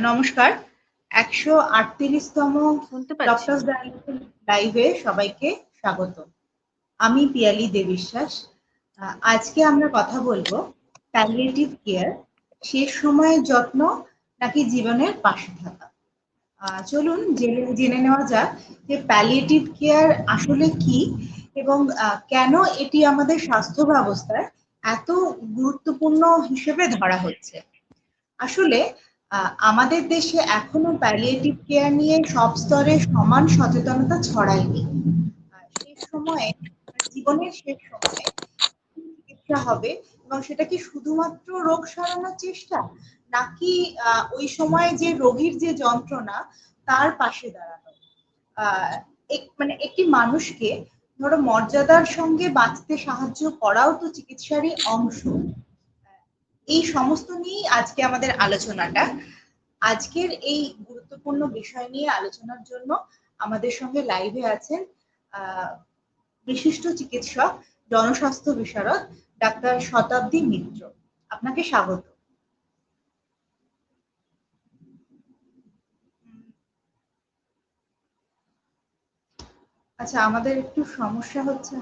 নমস্কার। ১৩৮তম শুনতে পাচ্ছি। ডক্টরস ডায়ালগ লাইভে সবাইকে স্বাগত। আমি পিয়ালি দেবিশ্বাস। আজকে আমরা কথা বলবো প্যালিয়েটিভ কেয়ার, শেষ সময়ের যত্ন নাকি জীবনের পাশে থাকা। চলুন জেনে নেওয়া যাক যে প্যালিয়েটিভ কেয়ার আসলে কি এবং কেন এটি আমাদের স্বাস্থ্য ব্যবস্থায় এত গুরুত্বপূর্ণ হিসেবে ধরা হচ্ছে। আসলে আমাদের দেশে এখনো প্যালিয়েটিভ কেয়ার নিয়ে সব স্তরে সমান সচেতনতা ছড়ায়নি। শেষ সময়ে, জীবনের শেষ সময়ে চিকিৎসা হবে এবং সেটা কি শুধুমাত্র রোগ সারানোর চেষ্টা, নাকি ওই সময়ে যে রোগীর যে যন্ত্রণা তার পাশে দাঁড়ানো। মানে একটি মানুষকে ধরো মর্যাদার সঙ্গে বাঁচতে সাহায্য করাও তো চিকিৎসারই অংশ। এই সমস্ত নিয়েই আজকে আমাদের আলোচনাটা। আজকের এই গুরুত্বপূর্ণ বিষয় নিয়ে আলোচনার জন্য আমাদের সঙ্গে লাইভে আছেন বিশিষ্ট চিকিৎসক, জনস্বাস্থ্য বিশারদ ডাক্তার শতাব্দী মিত্র। আপনাকে স্বাগত। আচ্ছা, আমাদের একটু সমস্যা হচ্ছে।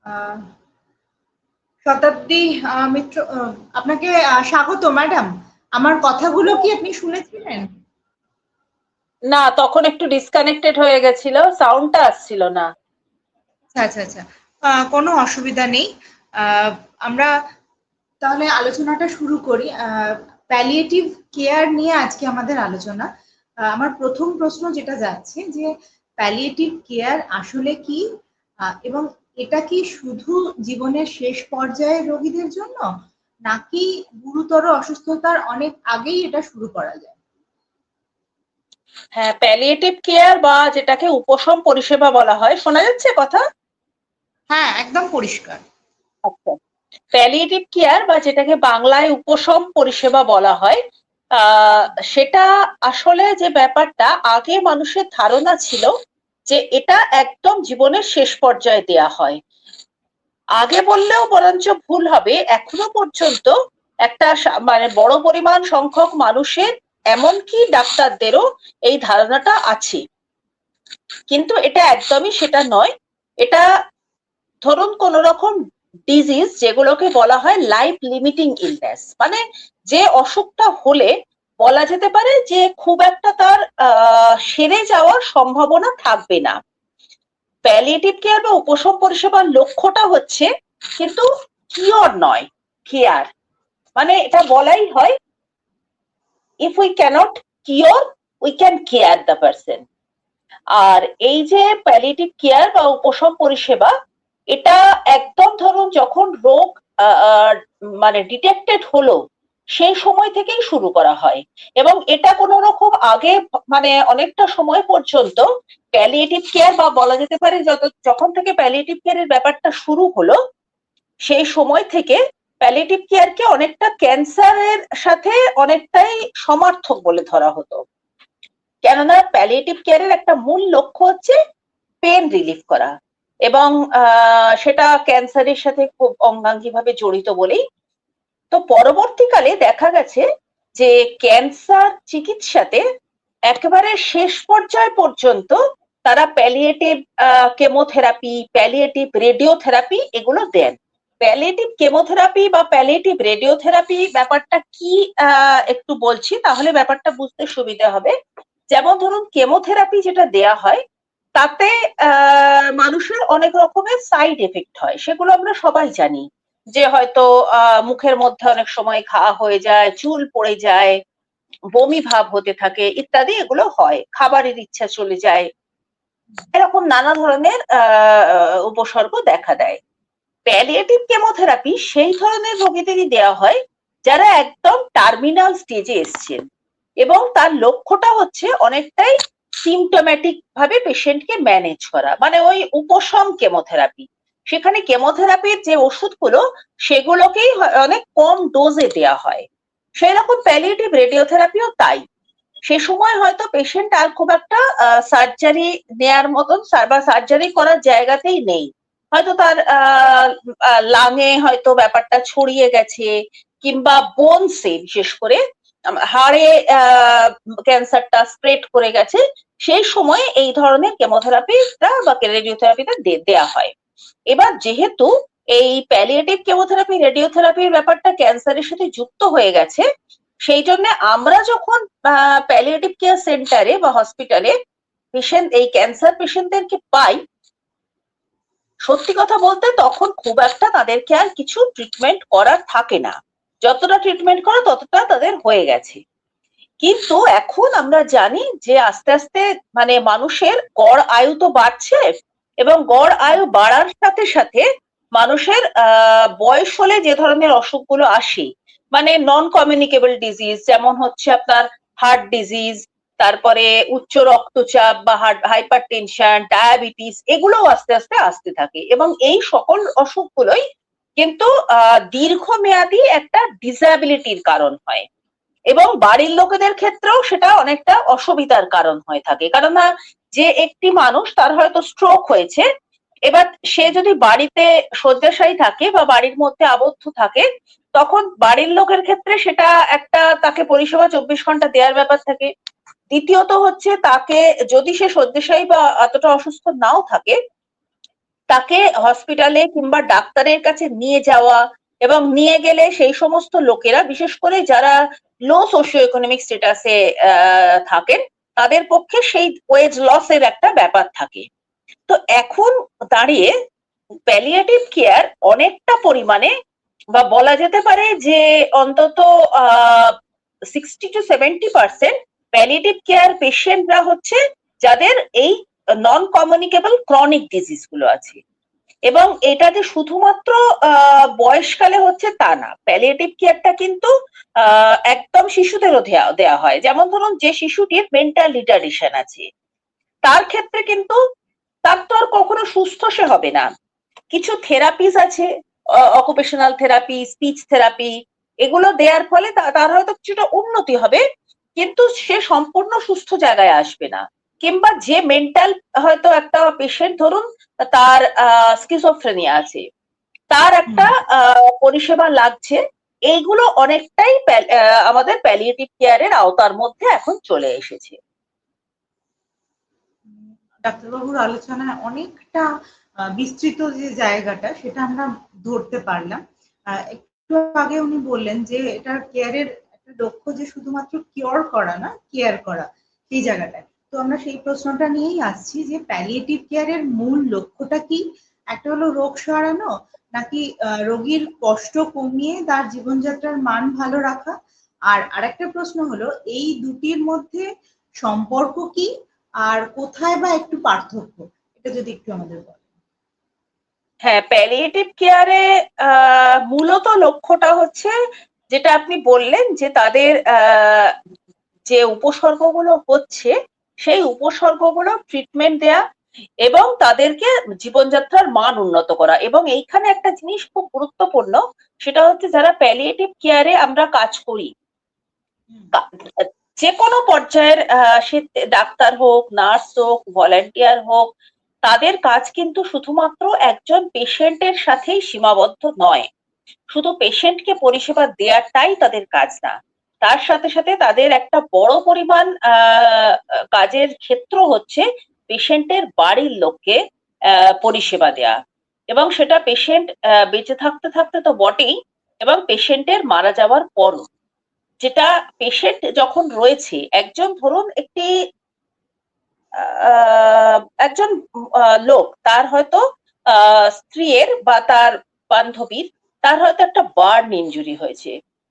হ্যাঁ, শতাব্দী মিত্র, আপনাকে স্বাগত ম্যাডাম। আমার কথাগুলো কি আপনি শুনেছিলেন? না, তখন একটু ডিসকানেক্টেড হয়ে গেছিল, সাউন্ডটা আসছিল না। আচ্ছা আচ্ছা, কোনো অসুবিধা নেই। আমরা তাহলে আলোচনাটা শুরু করি। প্যালিয়েটিভ কেয়ার নিয়ে আজকে আমাদের আলোচনা। আমার প্রথম প্রশ্ন যেটা যাচ্ছে যে প্যালিয়েটিভ কেয়ার আসলে কি, এবং এটা কি শুধু জীবনের শেষ পর্যায়ে রোগীদের জন্য, নাকি গুরুতর অসুস্থতার অনেক আগেই এটা শুরু করা যায়? হ্যাঁ, প্যালিয়েটিভ কেয়ার বা যেটাকে উপশম পরিষেবা বলা হয়, শোনা যাচ্ছে কথা? হ্যাঁ, একদম পরিষ্কার। আচ্ছা, প্যালিয়েটিভ কেয়ার বা যেটাকে বাংলায় উপশম পরিষেবা বলা হয়, সেটা আসলে যে ব্যাপারটা, আগে মানুষের ধারণা ছিল যে এটা একদম জীবনের শেষ পর্যায়ে দেয়া হয়। আগে বললেও বরঞ্চ ভুল হবে, এখনো পর্যন্ত একটা মানে বড় পরিমাণ সংখ্যক মানুষের, এমনকি ডাক্তারদেরও এই ধারণাটা আছে। কিন্তু এটা একদমই সেটা নয়। এটা ধরুন কোন রকম ডিজিজ, যেগুলোকে বলা হয় লাইফ লিমিটিং ইলনেস, মানে যে অসুখটা হলে বলা যেতে পারে যে খুব একটা তার সেরে যাওয়ার সম্ভাবনা থাকবে না। প্যালিয়েটিভ কেয়ার বা উপশম পরিষেবার লক্ষ্যটা হচ্ছে কিন্তু কিওর নয়, কেয়ার। মানে এটা বলাই হয়, if we cannot cure, we can care the person. আর এই যে প্যালিয়েটিভ কেয়ার বা উপশম পরিষেবা, এটা একদম ধরুন যখন রোগ মানে ডিটেক্টেড হলো সেই সময় থেকেই শুরু করা হয়, এবং এটা কোনো রকম আগে, মানে অনেকটা সময় পর্যন্ত প্যালিয়েটিভ কেয়ার বা বলা যেতে পারে যখন থেকে প্যালিয়েটিভ কেয়ারের ব্যাপারটা শুরু হলো, সেই সময় থেকে প্যালিয়েটিভ কেয়ারকে অনেকটা ক্যান্সারের সাথে অনেকটাই সমার্থক বলে ধরা হতো। কেননা প্যালিয়েটিভ কেয়ারের একটা মূল লক্ষ্য হচ্ছে পেন রিলিফ করা, এবং সেটা ক্যান্সারের সাথে খুব অঙ্গাঙ্গিভাবে জড়িত বলেই তো পরবর্তীকালে দেখা গেছে যে ক্যান্সার চিকিৎসাতে একেবারে শেষ পর্যায় পর্যন্ত তারা প্যালিয়েটিভ কেমোথেরাপি, প্যালিয়েটিভ রেডিওথেরাপি এগুলো দেন। প্যালিয়েটিভ কেমোথেরাপি বা প্যালিয়েটিভ রেডিওথেরাপি ব্যাপারটা কি, একটু বলছি, তাহলে ব্যাপারটা বুঝতে সুবিধা হবে। যেমন ধরুন কেমোথেরাপি যেটা দেয়া হয়, তাতে মানুষের অনেক রকমের সাইড এফেক্ট হয়, সেগুলো আমরা সবাই জানি। যে হয়তো মুখের মধ্যে অনেক সময় ঘা হয়ে যায়, চুল পড়ে যায়, বমি ভাব হতে থাকে ইত্যাদি, এগুলো হয়, খাবারের ইচ্ছা চলে যায়, এরকম নানা ধরনের উপসর্গ দেখা দেয়। প্যালিয়েটিভ কেমোথেরাপি সেই ধরনের রোগীদেরই দেওয়া হয় যারা একদম টার্মিনাল স্টেজে এসছেন, এবং তার লক্ষ্যটা হচ্ছে অনেকটাই সিমটোম্যাটিক ভাবে পেশেন্টকে ম্যানেজ করা, মানে ওই উপশম কেমোথেরাপি। সেখানে কেমোথেরাপির যে ওষুধগুলো, সেগুলোকেই অনেক কম ডোজে দেওয়া হয়। সেই রকম প্যালিয়েটিভ রেডিওথেরাপিও তাই। সে সময় হয়তো পেশেন্ট আর খুব একটা সার্জারি নেয়ার মতন বা সার্জারি করার জায়গাতেই নেই, হয়তো তার লাঙে হয়তো ব্যাপারটা ছড়িয়ে গেছে, কিংবা বোনসে বিশেষ করে হাড়ে ক্যান্সারটা স্প্রেড করে গেছে, সেই সময় এই ধরনের কেমোথেরাপিটা বা রেডিওথেরাপিটা দেয়া হয়। এবার যেহেতু এই প্যালিয়েটিভ কেমোথেরাপি রেডিওথেরাপির ব্যাপারটা ক্যান্সারের সাথে যুক্ত হয়ে গেছে, সেই জন্য আমরা যখন প্যালিয়েটিভ কেয়ার সেন্টারে বা হসপিটালে পেশেন্ট, এই ক্যান্সার পেশেন্টদেরকে পাই, সত্যি কথা বলতে তখন খুব একটা তাদেরকে আর কিছু ট্রিটমেন্ট করার থাকে না, যতটা ট্রিটমেন্ট করা ততটা তাদের হয়ে গেছে। কিন্তু এখন আমরা জানি যে আস্তে আস্তে মানে মানুষের গড় আয়ু তো বাড়ছে, এবং গড় আয়ু বাড়ার সাথে সাথে মানুষের বয়স হলে যে ধরনের অসুখগুলো আসে, মানে নন কমিউনিকেবল ডিজিজ, যেমন হচ্ছে আপনার হার্ট ডিজিজ, তারপরে উচ্চ রক্তচাপ বা হাইপার টেনশন, ডায়াবেটিস, এগুলোও আস্তে আস্তে আসতে থাকে। এবং এই সকল অসুখগুলোই কিন্তু দীর্ঘমেয়াদী একটা ডিসএবিলিটির কারণ হয়, এবং বাড়ির লোকেদের ক্ষেত্রেও সেটা অনেকটা অসুবিধার কারণ হয়ে থাকে। কারণ যে একটি মানুষ, তার হয়তো স্ট্রোক হয়েছে, এবার সে যদি বাড়িতে শয্যাশায়ী থাকে বা বাড়ির মধ্যে আবদ্ধ থাকে, তখন বাড়ির লোকের ক্ষেত্রে সেটা একটা তাকে পরিষেবা 24 ঘন্টা দেওয়ার ব্যাপার থাকে। দ্বিতীয়ত হচ্ছে তাকে, যদি সে শয্যাশায়ী বা এতটা অসুস্থ নাও থাকে, তাকে হসপিটালে কিংবা ডাক্তারের কাছে নিয়ে যাওয়া, এবং নিয়ে গেলে সেই সমস্ত লোকেরা, বিশেষ করে যারা লো সোশিও ইকোনমিক স্ট্যাটাসে থাকেন, তাদের পক্ষে সেই ওয়েজ লসের একটা ব্যাপার থাকে। তো এখন দাঁড়িয়ে প্যালিয়েটিভ কেয়ার অনেকটা পরিমাণে, বা বলা যেতে পারে যে অন্তত 60 to 70% প্যালিয়েটিভ কেয়ার পেশেন্টরা হচ্ছে যাদের এই নন কমিউনিকেবল ক্রনিক ডিজিজ গুলো আছে। এবং এটা যে শুধুমাত্র বয়সকালে হচ্ছে তা না, প্যালিয়েটিভ কেয়ারটা কিন্তু একদম শিশুদেরও দেয়া হয়। যেমন ধরুন, যে শিশুটির মেন্টাল রিটার্ডেশন আছে, তার ক্ষেত্রে কিন্তু তার তো আর কখনো সুস্থ সে হবে না। কিছু থেরাপিস আছে, অকুপেশনাল থেরাপি, স্পিচ থেরাপি, এগুলো দেওয়ার ফলে তার হয়তো কিছুটা উন্নতি হবে, কিন্তু সে সম্পূর্ণ সুস্থ জায়গায় আসবে না। কিংবা যে মেন্টাল হয়তো একটা পেশেন্ট, ধরুন তার স্কিজোফ্রেনিয়া আছে, তার একটা পরিষেবা লাগছে, এইগুলো অনেকটাই আমাদের প্যালিয়েটিভ কেয়ারের আওতার মধ্যে এখন চলে এসেছে। ডাক্তারবাবুর আলোচনায় অনেকটা বিস্তৃত যে জায়গাটা, সেটা আমরা ধরতে পারলাম। একটু আগে উনি বললেন যে এটা কেয়ারের একটা লক্ষ্য যে শুধুমাত্র কিওর করা না, কেয়ার করা, সেই জায়গাটায়। তো আমরা সেই প্রশ্নটা নিয়েই আসছি যে প্যালিয়েটিভ কেয়ারের মূল লক্ষ্যটা কি? একটা হলো রোগ সারানো, নাকি রোগীর কষ্ট কমিয়ে তার জীবনযাত্রার মান ভালো রাখা? আর আরেকটা প্রশ্ন হলো, এই দুটির মধ্যে সম্পর্ক কি, আর কোথায় বা একটু পার্থক্য, এটা যদি একটু আমাদের বলেন। হ্যাঁ, প্যালিয়েটিভ কেয়ারে মূলত লক্ষ্যটা হচ্ছে যেটা আপনি বললেন, যে তাদের যে উপসর্গগুলো হচ্ছে, সেই উপসর্গগুলো ট্রিটমেন্ট দেয়া এবং তাদেরকে জীবনযাত্রার মান উন্নত করা। এবং এইখানে একটা জিনিস খুব গুরুত্বপূর্ণ, সেটা হচ্ছে যারা প্যালিয়েটিভ কেয়ারে আমরা কাজ করি, যে কোনো পর্যায়ের, সে ডাক্তার হোক, নার্স হোক, ভলান্টিয়ার হোক, তাদের কাজ কিন্তু শুধুমাত্র একজন পেশেন্টের সাথেই সীমাবদ্ধ নয়। শুধু পেশেন্টকে পরিষেবা দেওয়াটাই তাদের কাজ না, তার সাথে সাথে তাদের একটা বড় পরিমাণ কাজের ক্ষেত্র হচ্ছে পেশেন্টের বাড়ির লোককে পরিষেবা দেয়া। এবং সেটা পেশেন্ট বেঁচে থাকতে থাকতে তো বটেই, এবং পেশেন্টের মারা যাওয়ার পরও। যেটা পেশেন্ট যখন রয়েছে, একজন ধরুন একজন লোক, তার হয়তো স্ত্রীর বা তার বান্ধবীর, তার হয়তো একটা বার্ন ইনজুরি হয়েছে,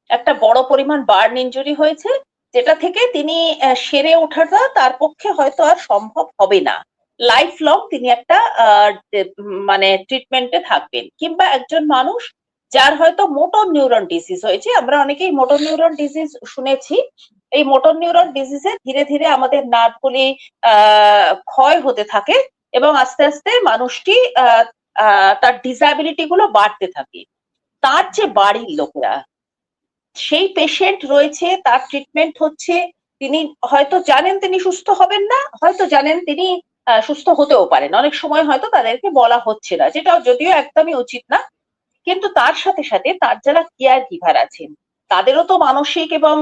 একটা বড় পরিমাণ বার্ন ইনজুরি হয়েছে, যেটা থেকে তিনি সেরে ওঠাটা তার পক্ষে হয়তো আর সম্ভব হবে না। লাইফ লং তিনি একটা মানে ট্রিটমেন্টে থাকবেন। কিংবা একজন মানুষ যার হয়তো মোটর নিউরন ডিজিজ হয়েছে, আমরা অনেকেই মোটর নিউরন ডিজিজ শুনেছি। এই মোটর নিউরন ডিজিজে ধীরে ধীরে আমাদের নার্ভগুলি ক্ষয় হতে থাকে, এবং আস্তে আস্তে মানুষটি তার ডিসএবিলিটি গুলো বাড়তে থাকে। তার যে বাড়ির লোকেরা, সেই পেশেন্ট রয়েছে, তার ট্রিটমেন্ট হচ্ছে, তিনি হয়তো জানেন তিনি সুস্থ হবেন না, হয়তো জানেন তিনি সুস্থ হতেও পারেন, অনেক সময় হয়তো তাদেরকে বলা হচ্ছে না, যেটা যদিও একদমই উচিত না। কিন্তু তার সাথে সাথে তার যারা কেয়ার গিভার আছেন, তাদেরও তো মানসিক এবং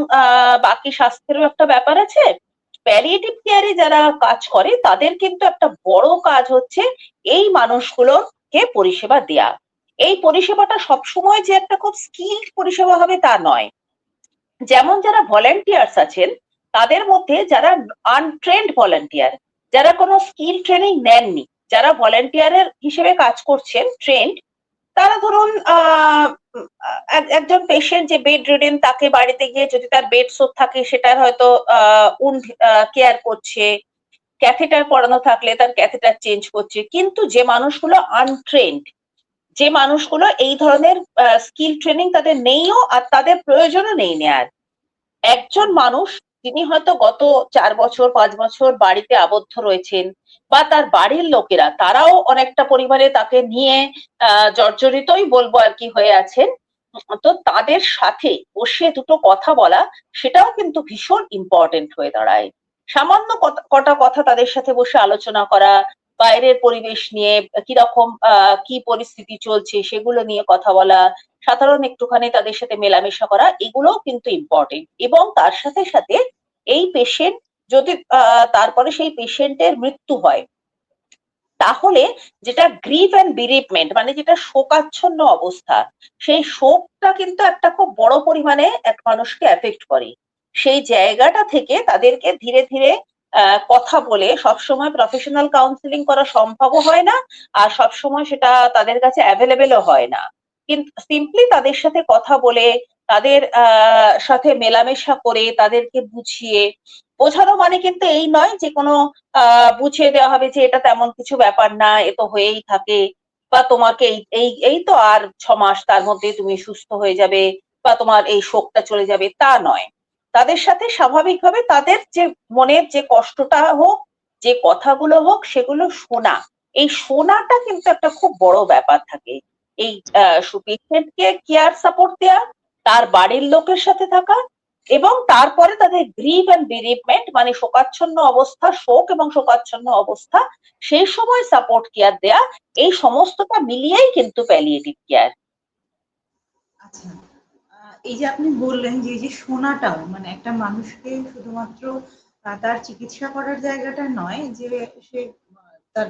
বাকি স্বাস্থ্যেরও একটা ব্যাপার আছে। প্যালিয়েটিভ কেয়ারে যারা কাজ করে তাদের কিন্তু একটা বড় কাজ হচ্ছে এই মানুষগুলোকে পরিষেবা দেয়া। এই পরিষেবাটা সবসময় যে একটা খুব স্কিল পরিষেবা হবে তা নয়। যেমন যারা ভলেন্টিয়ার্স আছেন, তাদের মধ্যে যারা আনট্রেন্ড ভলেন্টিয়ার, যারা কোনো স্কিল ট্রেনিং নেননি, যারা ভলেন্টিয়ারের হিসেবে কাজ করছেন ট্রেন্ড, তারা ধরুন একজন পেশেন্ট যে বেড রিডেন, তাকে বাড়িতে গিয়ে যদি তার বেড সোর থাকে সেটার হয়তো উন্ড কেয়ার করছে, ক্যাথেটার পড়ানো থাকলে তার ক্যাথেটার চেঞ্জ করছে। কিন্তু যে মানুষগুলো আনট্রেন্ড, যে মানুষগুলো এই ধরনের স্কিল ট্রেনিং তাদের নেইও আর তাদের প্রয়োজনও নেই নেয়ার, একজন মানুষ যিনি হয়তো গত 4 বছর 5 বছর বাড়িতে আবদ্ধ রয়েছেন, বা তার বাড়ির লোকেরা তারাও অনেকটা পরিবারে তাকে নিয়ে জর্জরিতই বলবো আর কি হয়ে আছেন, তো তাদের সাথে বসে দুটো কথা বলা, সেটাও কিন্তু ভীষণ ইম্পর্টেন্ট হয়ে দাঁড়ায়। সামান্য কটা কথা তাদের সাথে বসে আলোচনা করা, বাইরের পরিবেশ নিয়ে কিরকম কি পরিস্থিতি চলছে সেগুলো নিয়ে কথা বলা, সাধারণ একটুখানি তাদের সাথে মেলামেশা করা, এগুলোও কিন্তু ইম্পর্টেন্ট। এবং তার সাথে সাথে এই পেশেন্ট যদি তারপরে সেই পেশেন্টের মৃত্যু হয়, তাহলে যেটা গ্রিভ অ্যান্ড বিরিভমেন্ট, মানে যেটা শোকাচ্ছন্ন অবস্থা, সেই শোকটা কিন্তু একটা খুব বড় পরিমাণে এক মানুষকে এফেক্ট করে। সেই জায়গাটা থেকে তাদেরকে ধীরে ধীরে কথা বলে, সবসময় প্রফেশনাল কাউন্সিলিং করা সম্ভবও হয় না, আর সবসময় সেটা তাদের কাছে অ্যাভেলেবেলও হয় না। কিন্তু সিম্পলি তাদের সাথে কথা বলে, তাদের সাথে মেলামেশা করে, তাদেরকে বুঝিয়ে বোঝানো, মানে কিন্তু এই নয় যে কোনো বুঝিয়ে দেওয়া হবে যে এটা তেমন কিছু ব্যাপার না, এ তো হয়েই থাকে, বা তোমাকে এই এই এই তো আর 6 মাস, তার মধ্যে তুমি সুস্থ হয়ে যাবে, বা তোমার এই শোকটা চলে যাবে, তা নয়। তাদের সাথে স্বাভাবিকভাবে তাদের যে মনের যে কষ্টটা হোক, যে কথাগুলো হোক, সেগুলো শোনা, এই শোনাটা কিন্তু একটা খুব বড় ব্যাপার থাকে। এই পেশেন্টকে কেয়ার সাপোর্ট দেওয়া, তার বাড়ির লোকের সাথে থাকা, এবং তারপরে তাদের গ্রিভ অ্যান্ড বিরিভমেন্ট, মানে শোকাচ্ছন্ন অবস্থা, শোক এবং শোকাচ্ছন্ন অবস্থা, সেই সময় সাপোর্ট কেয়ার দেয়া, এই সমস্তটা মিলিয়েই কিন্তু প্যালিয়েটিভ কেয়ার। আচ্ছা, এই যে আপনি বললেন যে এই যে শোনাটাও মানে একটা মানুষকে শুধুমাত্র তার চিকিৎসা করার জায়গাটা নয়, যে সে তার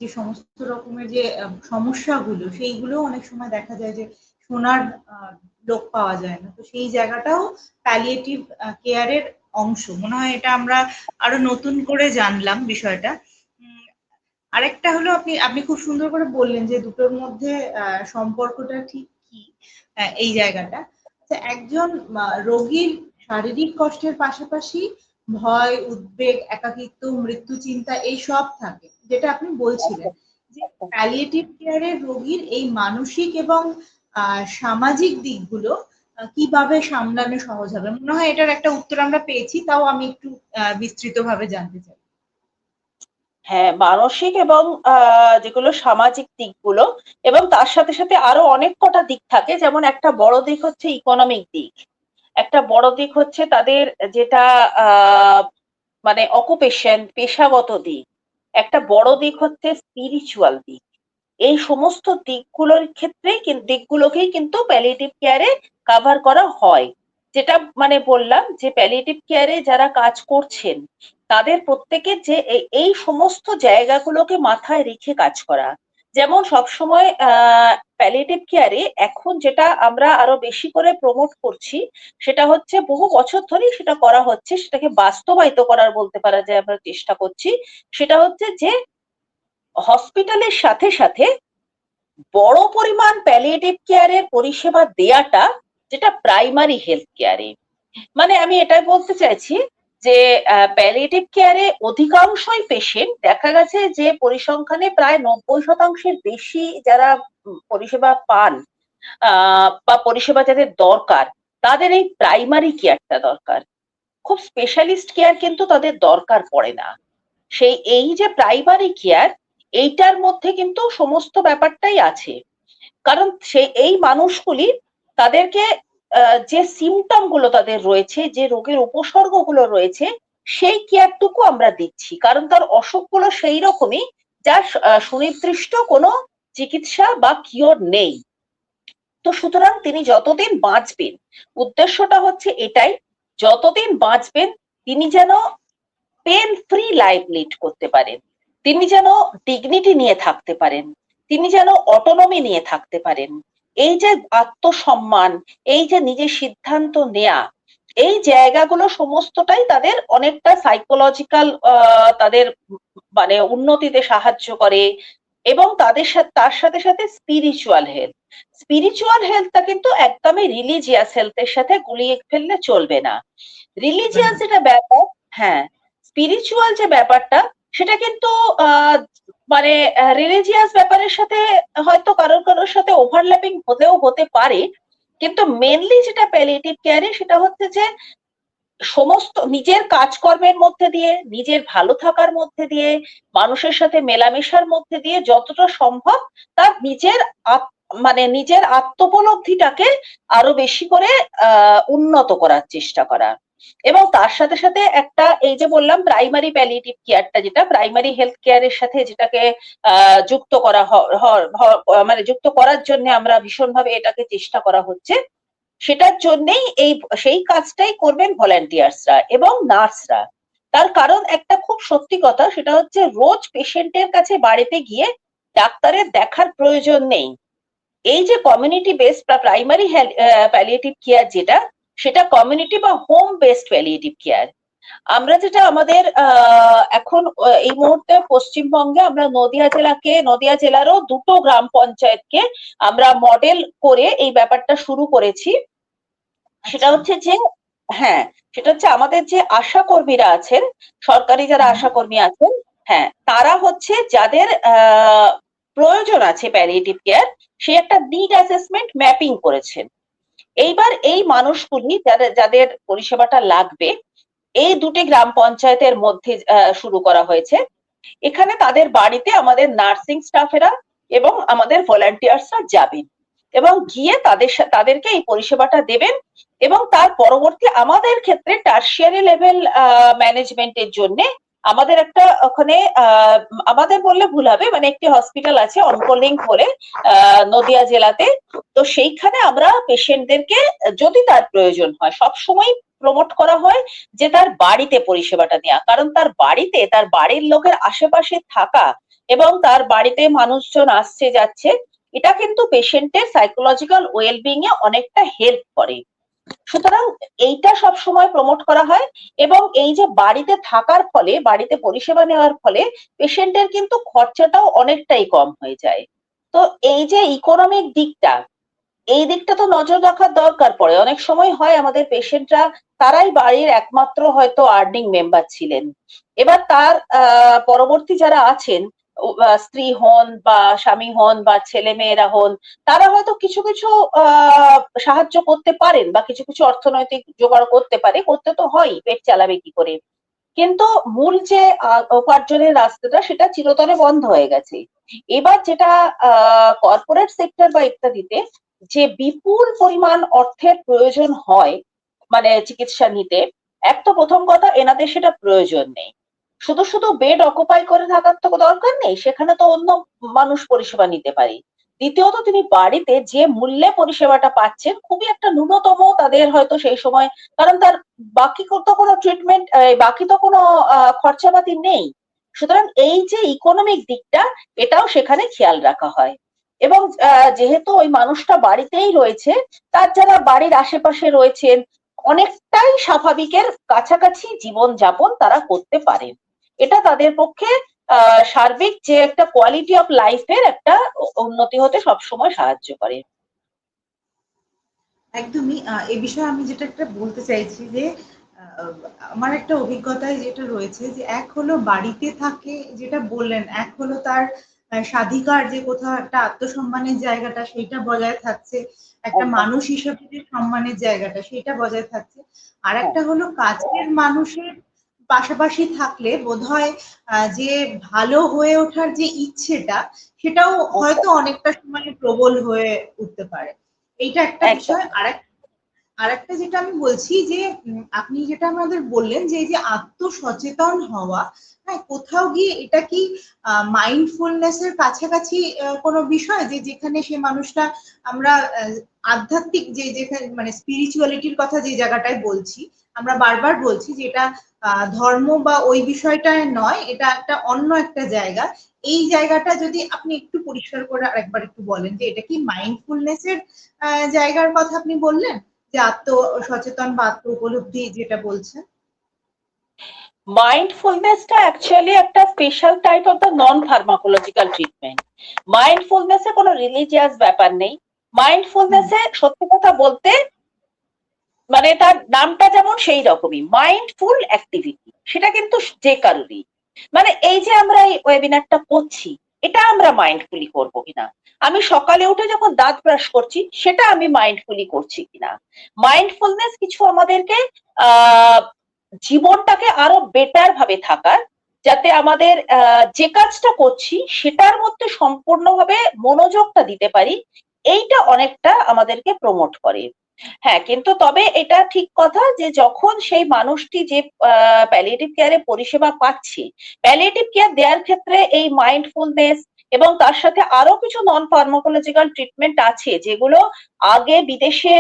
যে সমস্ত রকমের যে সমস্যাগুলো সেইগুলো অনেক সময় দেখা যায় যে শোনার লোক পাওয়া যায় না, তো সেই জায়গাটাও প্যালিয়েটিভ কেয়ারের অংশ। মনে হয় এটা আমরা আরো নতুন করে জানলাম বিষয়টা। আরেকটা হলো আপনি আপনি খুব সুন্দর করে বললেন যে দুটোর মধ্যে সম্পর্কটা ঠিক কি, এই জায়গাটা। আচ্ছা, একজন রোগীর শারীরিক কষ্টের পাশাপাশি ভয়, উদ্বেগ, একাকিত্ব, মৃত্যু চিন্তা এই সব থাকে, যেটা আপনি বলছিলেন যে প্যালিয়েটিভ কেয়ারের রোগীর এই মানসিক এবং সামাজিক দিকগুলো কিভাবে সামলানো সহজ হবে। মনে হয় এটার একটা উত্তর আমরা পেয়েছি, তাও আমি একটু বিস্তৃতভাবে জানতে চাই। হ্যাঁ, মানসিক এবং যেগুলো সামাজিক দিকগুলো, এবং তার সাথে সাথে আরো অনেক কটা দিক থাকে। যেমন একটা বড় দিক হচ্ছে ইকোনমিক দিক, একটা বড় দিক হচ্ছে তাদের যেটা মানে অকুপেশন, পেশাগত দিক, একটা বড় দিক হচ্ছে স্পিরিচুয়াল দিক। এই সমস্ত দিকগুলোকেই কিন্তু প্যালিয়েটিভ কেয়ারে কাভার করা হয়। যেটা মানে বললাম যে প্যালিয়েটিভ কেয়ারে যারা কাজ করছেন, তাদের প্রত্যেকের যে এই সমস্ত জায়গাগুলোকে মাথায় রেখে কাজ করা। যেমন সবসময় প্যালিয়েটিভ কেয়ারে এখন যেটা আমরা আরো বেশি করে প্রমোট করছি, সেটা হচ্ছে বহু বছর ধরেই সেটা করা হচ্ছে, সেটাকে বাস্তবায়িত করার বলতে পারা যায়, আমরা চেষ্টা করছি। সেটা হচ্ছে যে হসপিটালের সাথে সাথে বড় পরিমাণ প্যালিয়েটিভ কেয়ারের পরিষেবা দেয়াটা, যেটা প্রাইমারি হেলথ কেয়ারে। মানে আমি এটাই বলতে চাইছি যে প্যালিয়েটিভ কেয়ারে অধিকাংশই পেশেন্ট দেখা গেছে যে পরিসংখ্যানে প্রায় 90% বেশি যারা পরিষেবা পান বা পরিষেবা যাদের দরকার, তাদের এই প্রাইমারি কেয়ারটা দরকার। খুব স্পেশালিস্ট কেয়ার কিন্তু তাদের দরকার পড়ে না। সেই এই যে প্রাইমারি কেয়ার, এইটার মধ্যে কিন্তু সমস্ত ব্যাপারটাই আছে। কারণ এই মানুষগুলি, তাদেরকে যে সিমটম গুলো তাদের রয়েছে, যে রোগের উপসর্গগুলো রয়েছে, সেই কেয়ারটুকু আমরা দিচ্ছি, কারণ তার অসুখগুলো সেই রকমই যার সুনির্দিষ্ট কোনো চিকিৎসা বা কিওর নেই। তো সুতরাং তিনি যতদিন বাঁচবেন, উদ্দেশ্যটা হচ্ছে এটাই, যতদিন বাঁচবেন তিনি যেন পেন ফ্রি লাইফ লিড করতে পারেন, তিনি যেন ডিগনিটি নিয়ে থাকতে পারেন, তিনি যেন অটোনমি নিয়ে থাকতে পারেন। এই যে আত্মসম্মান, এই যে নিজের সিদ্ধান্ত নেয়া, এই জায়গাগুলো সমস্তটাই তাদের অনেকটা সাইকোলজিক্যাল তাদের মানে উন্নতিতে সাহায্য করে। এবং তাদের সাথে তার সাথে সাথে স্পিরিচুয়াল হেলথ, স্পিরিচুয়াল হেলথটা কিন্তু একদমই রিলিজিয়াস হেলথের সাথে গুলিয়ে ফেললে চলবে না। রিলিজিয়াস যেটা ব্যাপার, হ্যাঁ, স্পিরিচুয়াল যে ব্যাপারটা সেটা কিন্তু মানে রিলিজিয়াস ব্যাপারের সাথে হয়তো কারোর কারোর সাথে ওভারল্যাপিং হতেও হতে পারে, কিন্তু মেনলি যেটা প্যালিয়েটিভ কেয়ারে সেটা হচ্ছে যে সমস্ত নিজের কাজকর্মের মধ্যে দিয়ে, নিজের ভালো থাকার মধ্যে দিয়ে, মানুষের সাথে মেলামেশার মধ্যে দিয়ে যতটা সম্ভব তার নিজের মানে নিজের আত্মোপলব্ধিটাকে আরো বেশি করে উন্নত করার চেষ্টা করা। এবং তার সাথে সাথে একটা এই যে বললাম প্রাইমারি প্যালিয়েটিভ কেয়ারটা, যেটা প্রাইমারি হেলথ কেয়ারের সাথে যেটাকে যুক্ত করা মানে যুক্ত করার জন্য আমরা ভীষণভাবে এটাকে চেষ্টা করা হচ্ছে, সেটার জন্যই সেই কাজটাই করবেন ভলান্টিয়ার্সরা এবং নার্সরা। তার কারণ একটা খুব সত্যি কথা, সেটা হচ্ছে রোজ পেশেন্টের কাছে বাড়িতে গিয়ে ডাক্তারের দেখার প্রয়োজন নেই। এই যে কমিউনিটি বেসড বা প্রাইমারি প্যালিয়েটিভ কেয়ার যেটা, সেটা কমিউনিটি বা হোম বেসড প্যালিয়েটিভ কেয়ার। আমরা যেটা আমাদের এখন এই মুহূর্তে পশ্চিমবঙ্গে আমরা নদিয়া জেলারও 2টো গ্রাম পঞ্চায়েতকে আমরা মডেল করে এই ব্যাপারটা শুরু করেছি। সেটা হচ্ছে যে, হ্যাঁ, সেটা হচ্ছে আমাদের যে আশা কর্মীরা আছেন, সরকারি যারা আশা কর্মী আছেন, হ্যাঁ, তারা হচ্ছে যাদের প্রয়োজন আছে প্যালিয়েটিভ কেয়ার, সে একটা নিড অ্যাসেসমেন্ট ম্যাপিং করেছেন। এইবার এই মানুষগুলি যাদের পরিষেবাটা লাগবে, এই 2টি গ্রাম পঞ্চায়েতের মধ্যে শুরু করা হয়েছে। এখানে তাদের বাড়িতে আমাদের নার্সিং স্টাফেরা এবং আমাদের ভলান্টিয়ার্সরা যাবেন এবং গিয়ে তাদেরকে এই পরিষেবাটা দেবেন। এবং তার পরবর্তী আমাদের ক্ষেত্রে টার্সিয়ারি লেভেল ম্যানেজমেন্টের জন্য আমাদের একটা ওখানে আমাদের বললে ভুল হবে, মানে একটি হসপিটাল আছে অনকোলিঙ্ক বলে নদিয়া জেলাতে। তো সেইখানে আমরা পেশেন্টদেরকে যদি তার প্রয়োজন হয়, সবসময় প্রমোট করা হয় যে তার বাড়িতে পরিষেবাটা নেওয়া, কারণ তার বাড়িতে তার বাড়ির লোকের আশেপাশে থাকা এবং তার বাড়িতে মানুষজন আসছে যাচ্ছে, এটা কিন্তু পেশেন্টের সাইকোলজিক্যাল ওয়েলবিং এ অনেকটা হেল্প করে। সুতরাং এইটা সব সময় প্রমোট করা হয়। এবং এই যে বাড়িতে থাকার ফলে, বাড়িতে পরিষেবা নেওয়ার ফলে পেশেন্টের কিন্তু খরচাটাও অনেকটাই কম হয়ে যায়। তো এই যে ইকোনমিক দিকটা, এই দিকটা তো নজর রাখার দরকার পড়ে। অনেক সময় হয় আমাদের পেশেন্টরা তারাই বাড়ির একমাত্র হয়তো আর্নিং মেম্বার ছিলেন, এবার তার পরবর্তী যারা আছেন, স্ত্রী হন বা স্বামী হন বা ছেলে মেয়েরা হন, তারা হয়তো কিছু কিছু সাহায্য করতে পারেন বা কিছু কিছু অর্থনৈতিক জোগাড় করতে পারে, করতে তো হয়, পেট চালাবে কি করে, কিন্তু মূল যে উপার্জনের রাস্তাটা সেটা চিরতরে বন্ধ হয়ে গেছে। এবার যেটা কর্পোরেট সেক্টর বা ইত্যাদিতে যে বিপুল পরিমাণ অর্থের প্রয়োজন হয় মানে চিকিৎসা নিতে, এক তো প্রথম কথা এনাদের সেটা প্রয়োজন নেই। শুধু শুধু বেড অকুপাই করে থাকার তো দরকার নেই, সেখানে তো অন্য মানুষ পরিষেবা নিতে পারে। দ্বিতীয়ত তিনি বাড়িতে যে মূল্যে পরিষেবাটা পাচ্ছেন, খুবই একটা ন্যূনতম তাদের হয়তো সেই সময়, কারণ তার বাকি তো কোনো ট্রিটমেন্ট, বাকি তো কোনো খরচাপাতি নেই। সুতরাং এই যে ইকোনমিক দিকটা, এটাও সেখানে খেয়াল রাখা হয়। এবং যেহেতু ওই মানুষটা বাড়িতেই রয়েছে, তার যারা বাড়ির আশেপাশে রয়েছেন, অনেকটাই স্বাভাবিকের কাছাকাছি জীবন যাপন তারা করতে পারেন। এটা তাদের পক্ষে সার্বিক যে একটা কোয়ালিটি অফ লাইফের একটা উন্নতি হতে সবসময় সাহায্য করে। একদমই। এ বিষয়ে আমি যেটা একটা বলতে চাইছি যে আমার একটা অভিজ্ঞতায় যেটা রয়েছে যে এক হলো বাড়িতে থাকে যেটা বললেন, এক হলো তার স্বাধিকার যে কোথাও একটা আত্মসম্মানের জায়গাটা সেইটা বজায় থাকছে, একটা একদম। মানুষ হিসেবে যে সম্মানের জায়গাটা সেটা বজায় থাকছে। আর হ্যাঁ, একটা হলো কাছের মানুষের পাশাপাশি থাকলে বোধহয় যে ভালো হয়ে ওঠার যে ইচ্ছেটা সেটাও হয়তো একদম, অনেকটা সময় প্রবল হয়ে উঠতে পারে। এইটা একটা একদম। বিষয়। আর আরেকটা যেটা আমি বলছি যে আপনি যেটা আমাদের বললেন যে এই যে আত্মসচেতন হওয়া, হ্যাঁ, কোথাও গিয়ে এটা কি মাইন্ডফুলনেস এর কাছাকাছি কোনো বিষয়, যে যেখানে সে মানুষটা আমরা আধ্যাত্মিক যে যেখানে মানে স্পিরিচুয়ালিটির কথা যে জায়গাটায় বলছি, আমরা বারবার বলছি যে এটা ধর্ম বা ওই বিষয়টায় নয়, এটা একটা অন্য একটা জায়গা। এই জায়গাটা যদি আপনি একটু পরিষ্কার করে আরেকবার একটু বলেন যে এটা কি মাইন্ডফুলনেস এর জায়গার কথা আপনি বললেন, যে আত্ম সচেতন বা আত্ম উপলব্ধি যেটা বলছেন? মাইন্ডফুলনেসটা অ্যাকচুয়ালি একটা special type of the non pharmacological treatment. মাইন্ডফুলনেসে কোনো রিলিজিয়াস ব্যাপার নেই। হুম। মাইন্ডফুলনেসে সত্যি কথা বলতে মানে তার নামটা যেমন সেই রকমই মাইন্ডফুল অ্যাক্টিভিটি, সেটা কিন্তু যে কারোরই। মানে এই যে আমরা এই ওয়েবিনারটা করছি, এটা আমরা মাইন্ডফুলি করব কিনা, আমি সকালে উঠে যখন দাঁত ব্রাশ করছি সেটা আমি মাইন্ডফুলি করছি কিনা। মাইন্ডফুলনেস কিছু আমাদেরকে আহ জীবনটাকে আরো বেটার ভাবে থাকার, যাতে আমাদের যে কাজটা করছি সেটার মধ্যে সম্পূর্ণভাবে মনোযোগটা দিতে পারি, এইটা অনেকটা আমাদেরকে প্রমোট করে। হ্যাঁ, কিন্তু তবে এটা ঠিক কথা যে যখন সেই মানুষটি যে প্যালিয়েটিভ কেয়ারে পরিষেবা পাচ্ছে, প্যালিয়েটিভ কেয়ার দেওয়ার ক্ষেত্রে এই মাইন্ডফুলনেস এবং তার সাথে আরো কিছু নন ফার্মাকোলজিক্যাল ট্রিটমেন্ট আছে যেগুলো আগে বিদেশে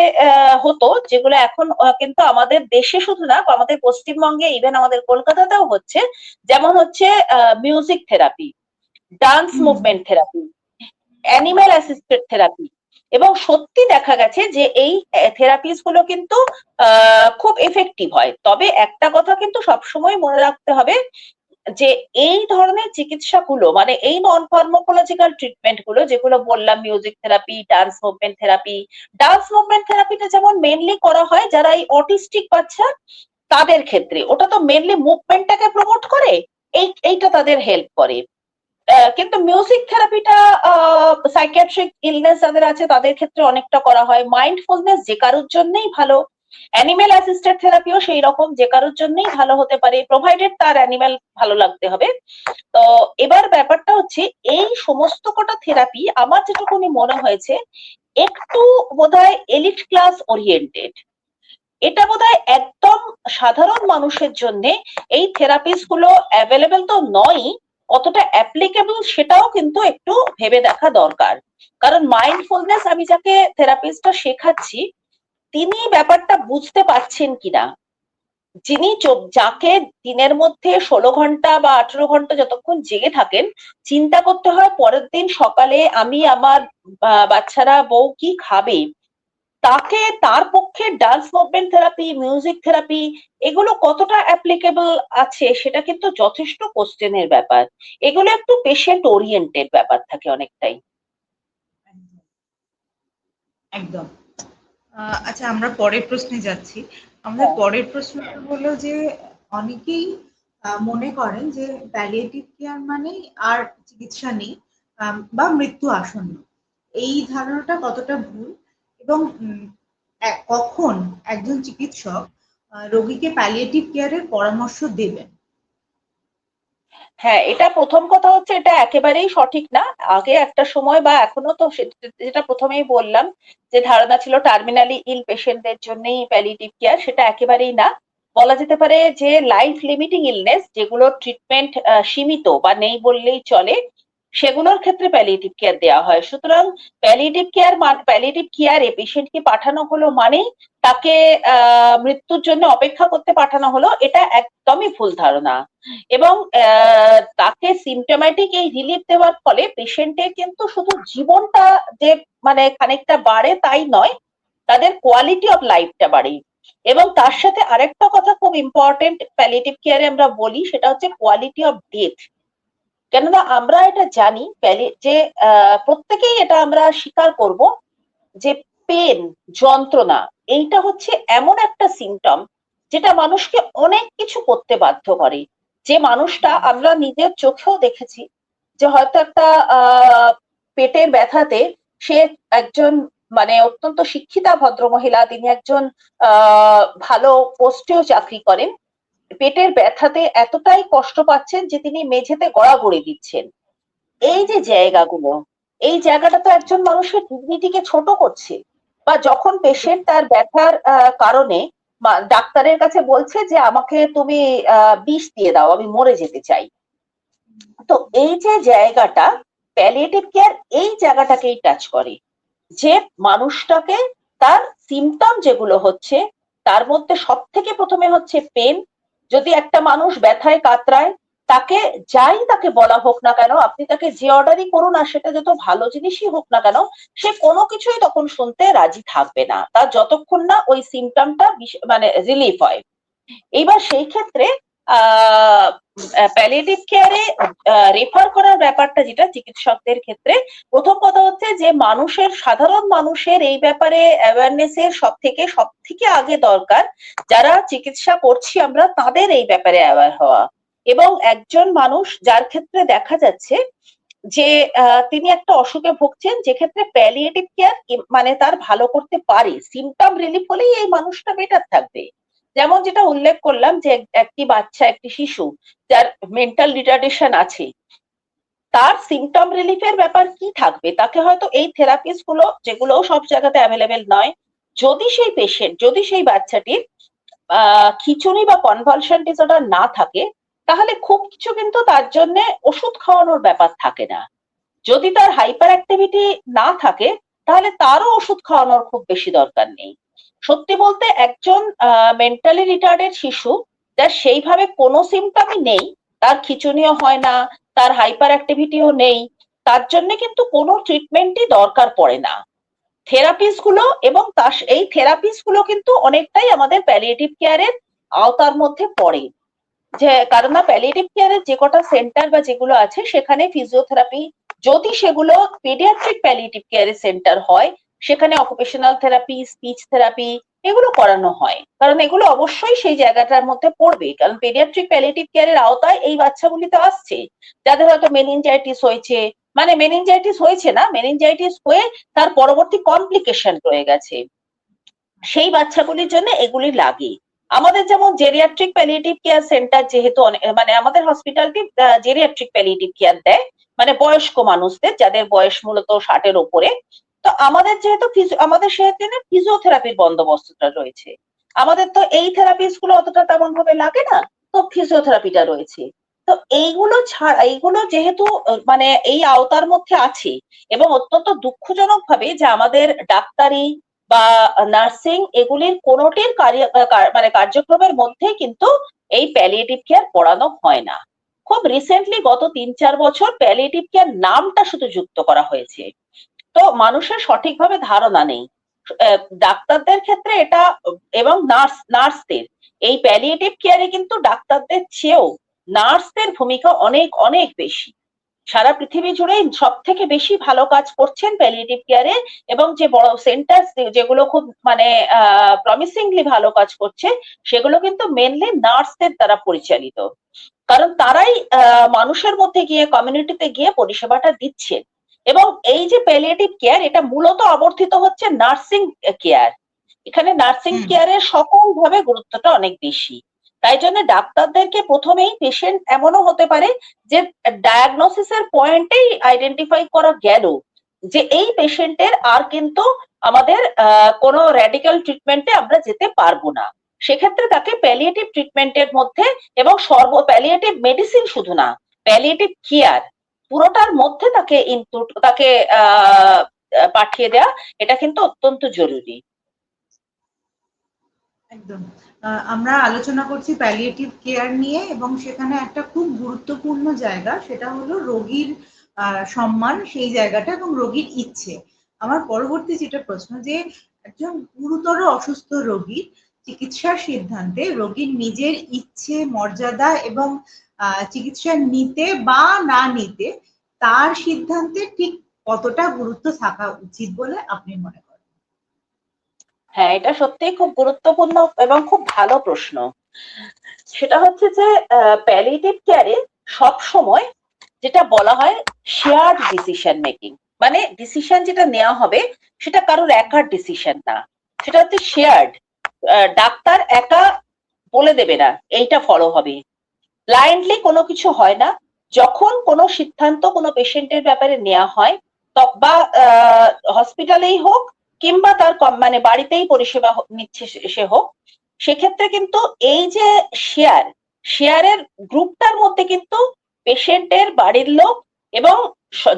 হতো, যেগুলো এখন কিন্তু আমাদের দেশে শুধু না, আমাদের পশ্চিমবঙ্গে ইভেন আমাদের কলকাতাতেও হচ্ছে। যেমন হচ্ছে music therapy, dance hmm. Movement therapy, animal assisted therapy. এবং সত্যি দেখা গেছে যে এই থেরাপিস গুলো কিন্তু খুব এফেক্টিভ হয়। তবে একটা কথা কিন্তু সবসময় মনে রাখতে হবে যে এই ধরনের চিকিৎসাগুলো মানে এই নন ফার্মাকোলজিক্যাল ট্রিটমেন্ট গুলো যেগুলো বললাম, মিউজিক থেরাপি, ডান্স মুভমেন্ট থেরাপিটা যেমন মেনলি করা হয় যারা এই অটিস্টিক বাচ্চা তাদের ক্ষেত্রে, ওটা তো মেনলি মুভমেন্টটাকে প্রমোট করে, এইটা তাদের হেল্প করে। কিন্তু মিউজিক থেরাপিটা সাইকিয়াট্রিক ইলনেস যাদের আছে তাদের ক্ষেত্রে অনেকটা করা হয়। মাইন্ডফুলনেস যে কারোর জন্যই ভালো, অ্যানিমেল অ্যাসিস্টেড থেরাপিও সেই রকম, যে কারোর জন্যই ভালো হতে পারে, প্রোভাইডেড তার অ্যানিমেল ভালো লাগতে হবে। তো এবার ব্যাপারটা হচ্ছে এই সমস্ত কটা থেরাপি আমার যেটুকুনি মনে হয়েছে একটু বোধহয় এলিট ক্লাস ওরিয়েন্টেড। এটা বোধহয় একদম সাধারণ মানুষের জন্য এই থেরাপিস গুলো অ্যাভেলেবেল তো নয়ই, কতটা অ্যাপ্লিকেবল সেটাও কিন্তু একটু ভেবে দেখা দরকার। কারণ মাইন্ডফুলনেস আমি যাকে থেরাপিস্টটা শেখাচ্ছি তিনি ব্যাপারটা বুঝতে পারছেন কিনা। যিনি যাকে দিনের মধ্যে 16 ঘন্টা বা 18 ঘন্টা যতক্ষণ জেগে থাকেন, চিন্তা করতে হয় পরের দিন সকালে আমি আমার বাচ্চারা বউ কি খাবে, তাকে তার পক্ষে dance movement therapy, music therapy এগুলো কতটা অ্যাপ্লিকেবল আছে সেটা কিন্তু যথেষ্ট কোশ্চেনের ব্যাপার। এগুলো একটু পেশেন্ট ওরিয়েন্টেড ব্যাপার থাকে অনেকটাই। একদম। আচ্ছা, আমরা পরের প্রশ্নে যাচ্ছি। আমাদের হ্যাঁ, পরের প্রশ্নটা হলো যে অনেকেই মনে করেন যে প্যালিয়েটিভ কেয়ার মানেই আর চিকিৎসা নেই, বা মৃত্যু আসন্ন। এই ধারণাটা কতটা ভুল, এবং কখন একজন চিকিৎসক রোগীকে প্যালিয়েটিভ কেয়ারের পরামর্শ দেবেন? হ্যাঁ, এটা প্রথম কথা হচ্ছে এটা একেবারেই সঠিক না। আগে একটা সময় বা এখনো তো যেটা প্রথমেই বললাম যে ধারণা ছিল টার্মিনালি ইল পেশেন্টদের জন্যই প্যালিয়েটিভ কেয়ার, সেটা একেবারেই না। বলা যেতে পারে যে লাইফ লিমিটিং ইলনেস যেগুলো ট্রিটমেন্ট সীমিত বা নেই বললেই চলে, সেগুলোর ক্ষেত্রে প্যালিয়েটিভ কেয়ার দেওয়া হয়। সুতরাং প্যালিয়েটিভ কেয়ারে পেশেন্টকে পাঠানো হলো মানেই তাকে মৃত্যুর জন্য অপেক্ষা করতে পাঠানো হলো, এটা একদমই ভুল ধারণা। এবং তাকে সিমটোম্যাটিক এই রিলিফ দেওয়ার ফলে পেশেন্টের কিন্তু শুধু জীবনটা যে মানে খানিকটা বাড়ে তাই নয়, তাদের কোয়ালিটি অফ লাইফটা বাড়ে। এবং তার সাথে আরেকটা কথা খুব ইম্পর্টেন্ট প্যালিয়েটিভ কেয়ারে আমরা বলি, সেটা হচ্ছে কোয়ালিটি অফ ডেথ। কেননা আমরা এটা জানি যে প্রত্যেকেই এটা আমরা স্বীকার করব যে পেন, যন্ত্রণা, এইটা হচ্ছে এমন একটা সিমটম যেটা মানুষকে অনেক কিছু করতে বাধ্য করে। যে মানুষটা আমরা নিজের চোখেও দেখেছি যে হয়তো একটা পেটের ব্যথাতে সে একজন মানে অত্যন্ত শিক্ষিতা ভদ্রমহিলা, তিনি একজন ভালো পোস্টেও চাকরি করেন, পেটের ব্যথাতে এতটাই কষ্ট পাচ্ছেন যে তিনি মেঝেতে গড়াগড়ি দিচ্ছেন। এই যে জায়গাগুলো, এই জায়গাটা তো একজন মানুষের ডিগনিটিকে ছোট করছে। বা যখন পেশেন্ট তার ব্যথার কারণে ডাক্তারের কাছে বলছে যে আমাকে তুমি বিষ দিয়ে দাও, আমি মরে যেতে চাই। তো এই যে জায়গাটা, প্যালিয়েটিভ কেয়ার এই জায়গাটাকেই টাচ করে, যে মানুষটাকে তার সিমটম যেগুলো হচ্ছে তার মধ্যে সব থেকে প্রথমে হচ্ছে পেন। যদি একটা মানুষ ব্যথায় কাতরায়, তাকে যাই তাকে বলা হোক না কেন, আপনি তাকে যে অর্ডারই করুন আর সেটা যত ভালো জিনিসই হোক না কেন, সে কোনো কিছুই তখন শুনতে রাজি থাকবে না, তার যতক্ষণ না ওই সিমটমটা মানে রিলিফ হয়। এইবার সেই ক্ষেত্রে প্যালিয়েটিভ কেয়ারে রেফার করার ব্যাপারটা যেটা চিকিৎসকদের ক্ষেত্রে, প্রথম কথা হচ্ছে যে সাধারণ মানুষের এই ব্যাপারে অ্যাওয়ারনেস এর সব থেকে আগে দরকার, যারা চিকিৎসা করছি আমরা তাদের এই ব্যাপারে অ্যাওয়ার হওয়া। এবং একজন মানুষ যার ক্ষেত্রে দেখা যাচ্ছে যে তিনি একটা অসুখে ভুগছেন, যে ক্ষেত্রে প্যালিয়েটিভ কেয়ার মানে তার ভালো করতে পারে, সিমটম রিলিফ হলেই এই মানুষটা বেটার থাকবে। যেমন যেটা উল্লেখ করলাম যে একটি বাচ্চা, একটি শিশু যার মেন্টাল রিটার্ডেশন আছে, তার সিমটম রিলিফের ব্যাপার কি থাকবে? তাকে হয়তো এই থেরাপিস্ট গুলো, যেগুলো সব জায়গাতে অ্যাভেলেবেল নয়, যদি সেই বাচ্চাটির খিঁচুনি বা কনভালশন ডিসঅর্ডার না থাকে, তাহলে খুব কিছু কিন্তু তার জন্য ওষুধ খাওয়ানোর ব্যাপার থাকে না। যদি তার হাইপার অ্যাক্টিভিটি না থাকে, তাহলে তারও ওষুধ খাওয়ানোর খুব বেশি দরকার নেই। সত্যি বলতে একজন মেন্টালি রিটার্ডেড শিশু যার সেইভাবে কোনো সিমটমই নেই, তার খিঁচুনিও হয় না, তার হাইপার অ্যাক্টিভিটিও নেই, তার জন্য কিন্তু কোনো ট্রিটমেন্টই দরকার পড়ে না। থেরাপিস্ট গুলো এবং এই থেরাপিস্ট গুলো কিন্তু অনেকটাই আমাদের প্যালিয়েটিভ কেয়ারের আওতার মধ্যে পড়ে। যে কারণ না, প্যালিয়েটিভ কেয়ারের যে কটা সেন্টার বা যেগুলো আছে সেখানে ফিজিওথেরাপি, যদি সেগুলো পেডিয়াট্রিক প্যালিয়েটিভ কেয়ারের সেন্টার হয়, সেখানে অকুপেশনাল থেরাপি, স্পিচ থেরাপি এগুলো করানো হয়, কারণ এগুলো অবশ্যই সেই জায়গাটার মধ্যে পড়বে। কারণ পেডিয়াট্রিক প্যালিয়েটিভ কেয়ারের আওতায় এই বাচ্চাগুলি তো আসছে যাদের হয়তো মেনিনজাইটিস হয়েছে, মানে মেনিনজাইটিস হয়েছে না, মেনিনজাইটিস হয়ে তার পরবর্তী কমপ্লিকেশন রয়ে গেছে, সেই বাচ্চাগুলির জন্য এগুলি লাগে। আমাদের যেমন জেরিয়াট্রিক প্যালিয়েটিভ কেয়ার সেন্টার, যেহেতু মানে আমাদের হসপিটালটি জেরিয়াট্রিক প্যালিয়েটিভ কেয়ার দেয়, মানে বয়স্ক মানুষদের যাদের বয়স মূলত 60-এর ওপরে। তো আমাদের যেহেতু আমাদের সেখানে ফিজিওথেরাপির বন্দোবস্তটা রয়েছে, আমাদের তো এই থেরাপিস গুলো অতটা তেমন ভাবে লাগে না, তো ফিজিওথেরাপিটা রয়েছে। তো এইগুলো যেহেতু মানে এই আওতার মধ্যে আছে, এবং অত্যন্ত দুঃখজনক ভাবে যে আমাদের ডাক্তারি বা নার্সিং এগুলির কোনোটির মানে কার্যক্রমের মধ্যে কিন্তু এই প্যালিয়েটিভ কেয়ার পড়ানো হয় না। খুব রিসেন্টলি গত 3-4 বছর প্যালিয়েটিভ কেয়ার নামটা শুধু যুক্ত করা হয়েছে, তো মানুষের সঠিকভাবে ধারণা নেই। ডাক্তারদের ক্ষেত্রে এটা, এবং নার্সদের এই প্যালিয়েটিভ কেয়ারে কিন্তু ডাক্তারদের চেয়েও নার্সদের ভূমিকা অনেক অনেক বেশি। সারা পৃথিবী জুড়েই সব থেকে বেশি ভালো কাজ করছেন প্যালিয়েটিভ কেয়ারে, এবং যে বড় সেন্টার যেগুলো খুব মানে প্রমিসিংলি ভালো কাজ করছে, সেগুলো কিন্তু মেনলি নার্সদের দ্বারা পরিচালিত, কারণ তারাই মানুষের মধ্যে গিয়ে, কমিউনিটিতে গিয়ে পরিষেবাটা দিচ্ছেন। এবং এই যে প্যালিয়েটিভ কেয়ার, এটা মূলত আবর্তিত হচ্ছে নার্সিং কেয়ার, এখানে নার্সিং কেয়ারের সকল ভাবে গুরুত্বটা অনেক বেশি। তাই জন্য ডাক্তারদেরকে প্রথমেই পেশেন্ট এমনও হতে পারে যে ডায়াগনোসিসের পয়েন্টেই আইডেন্টিফাই করা গেল যে এই পেশেন্টের আর কিন্তু আমাদের কোনো র্যাডিক্যাল ট্রিটমেন্টে আমরা যেতে পারবো না, সেক্ষেত্রে তাকে প্যালিয়েটিভ ট্রিটমেন্টের মধ্যে, এবং প্যালিয়েটিভ মেডিসিন শুধু না, প্যালিয়েটিভ কেয়ার পুরোটার মধ্যে তাকে পাঠিয়ে দেওয়া, এটা কিন্তু অত্যন্ত জরুরি। একদম। আমরা আলোচনা করছি প্যালিয়েটিভ কেয়ার নিয়ে, এবং সেখানে একটা খুব গুরুত্বপূর্ণ জায়গা, সেটা হলো রোগীর সম্মান, সেই জায়গাটা, এবং রোগীর ইচ্ছে। আমার পরবর্তী যেটা প্রশ্ন, যে একজন গুরুতর অসুস্থ রোগীর চিকিৎসার সিদ্ধান্তে রোগীর নিজের ইচ্ছে, মর্যাদা এবং চিকিৎসা নিতে বা না নিতে, তার সিদ্ধান্তে ঠিক কতটা গুরুত্ব থাকা উচিত বলে আপনি মনে করেন? হ্যাঁ, এটা সত্যিই খুব গুরুত্বপূর্ণ এবং খুব ভালো প্রশ্ন। সেটা হচ্ছে যে প্যালিয়েটিভ কেয়ারে সব সময় যেটা বলা হয় শেয়ার্ড ডিসিশন মেকিং, মানে ডিসিশন যেটা নেওয়া হবে সেটা কারোর একার ডিসিশন না, সেটা হচ্ছে শেয়ার্ড। ডাক্তার একা বলে দেবে না এইটা ফলো হবে, ব্লাইন্ডলি কোনো কিছু হয় না। যখন কোনো সিদ্ধান্ত কোনো পেশেন্টের ব্যাপারে নেওয়া হয়, বা হসপিটালেই হোক কিংবা তার মানে বাড়িতেই পরিষেবা নিচ্ছে সে হোক, সেক্ষেত্রে কিন্তু এই যে শেয়ারের গ্রুপটার মধ্যে কিন্তু পেশেন্টের বাড়ির লোক এবং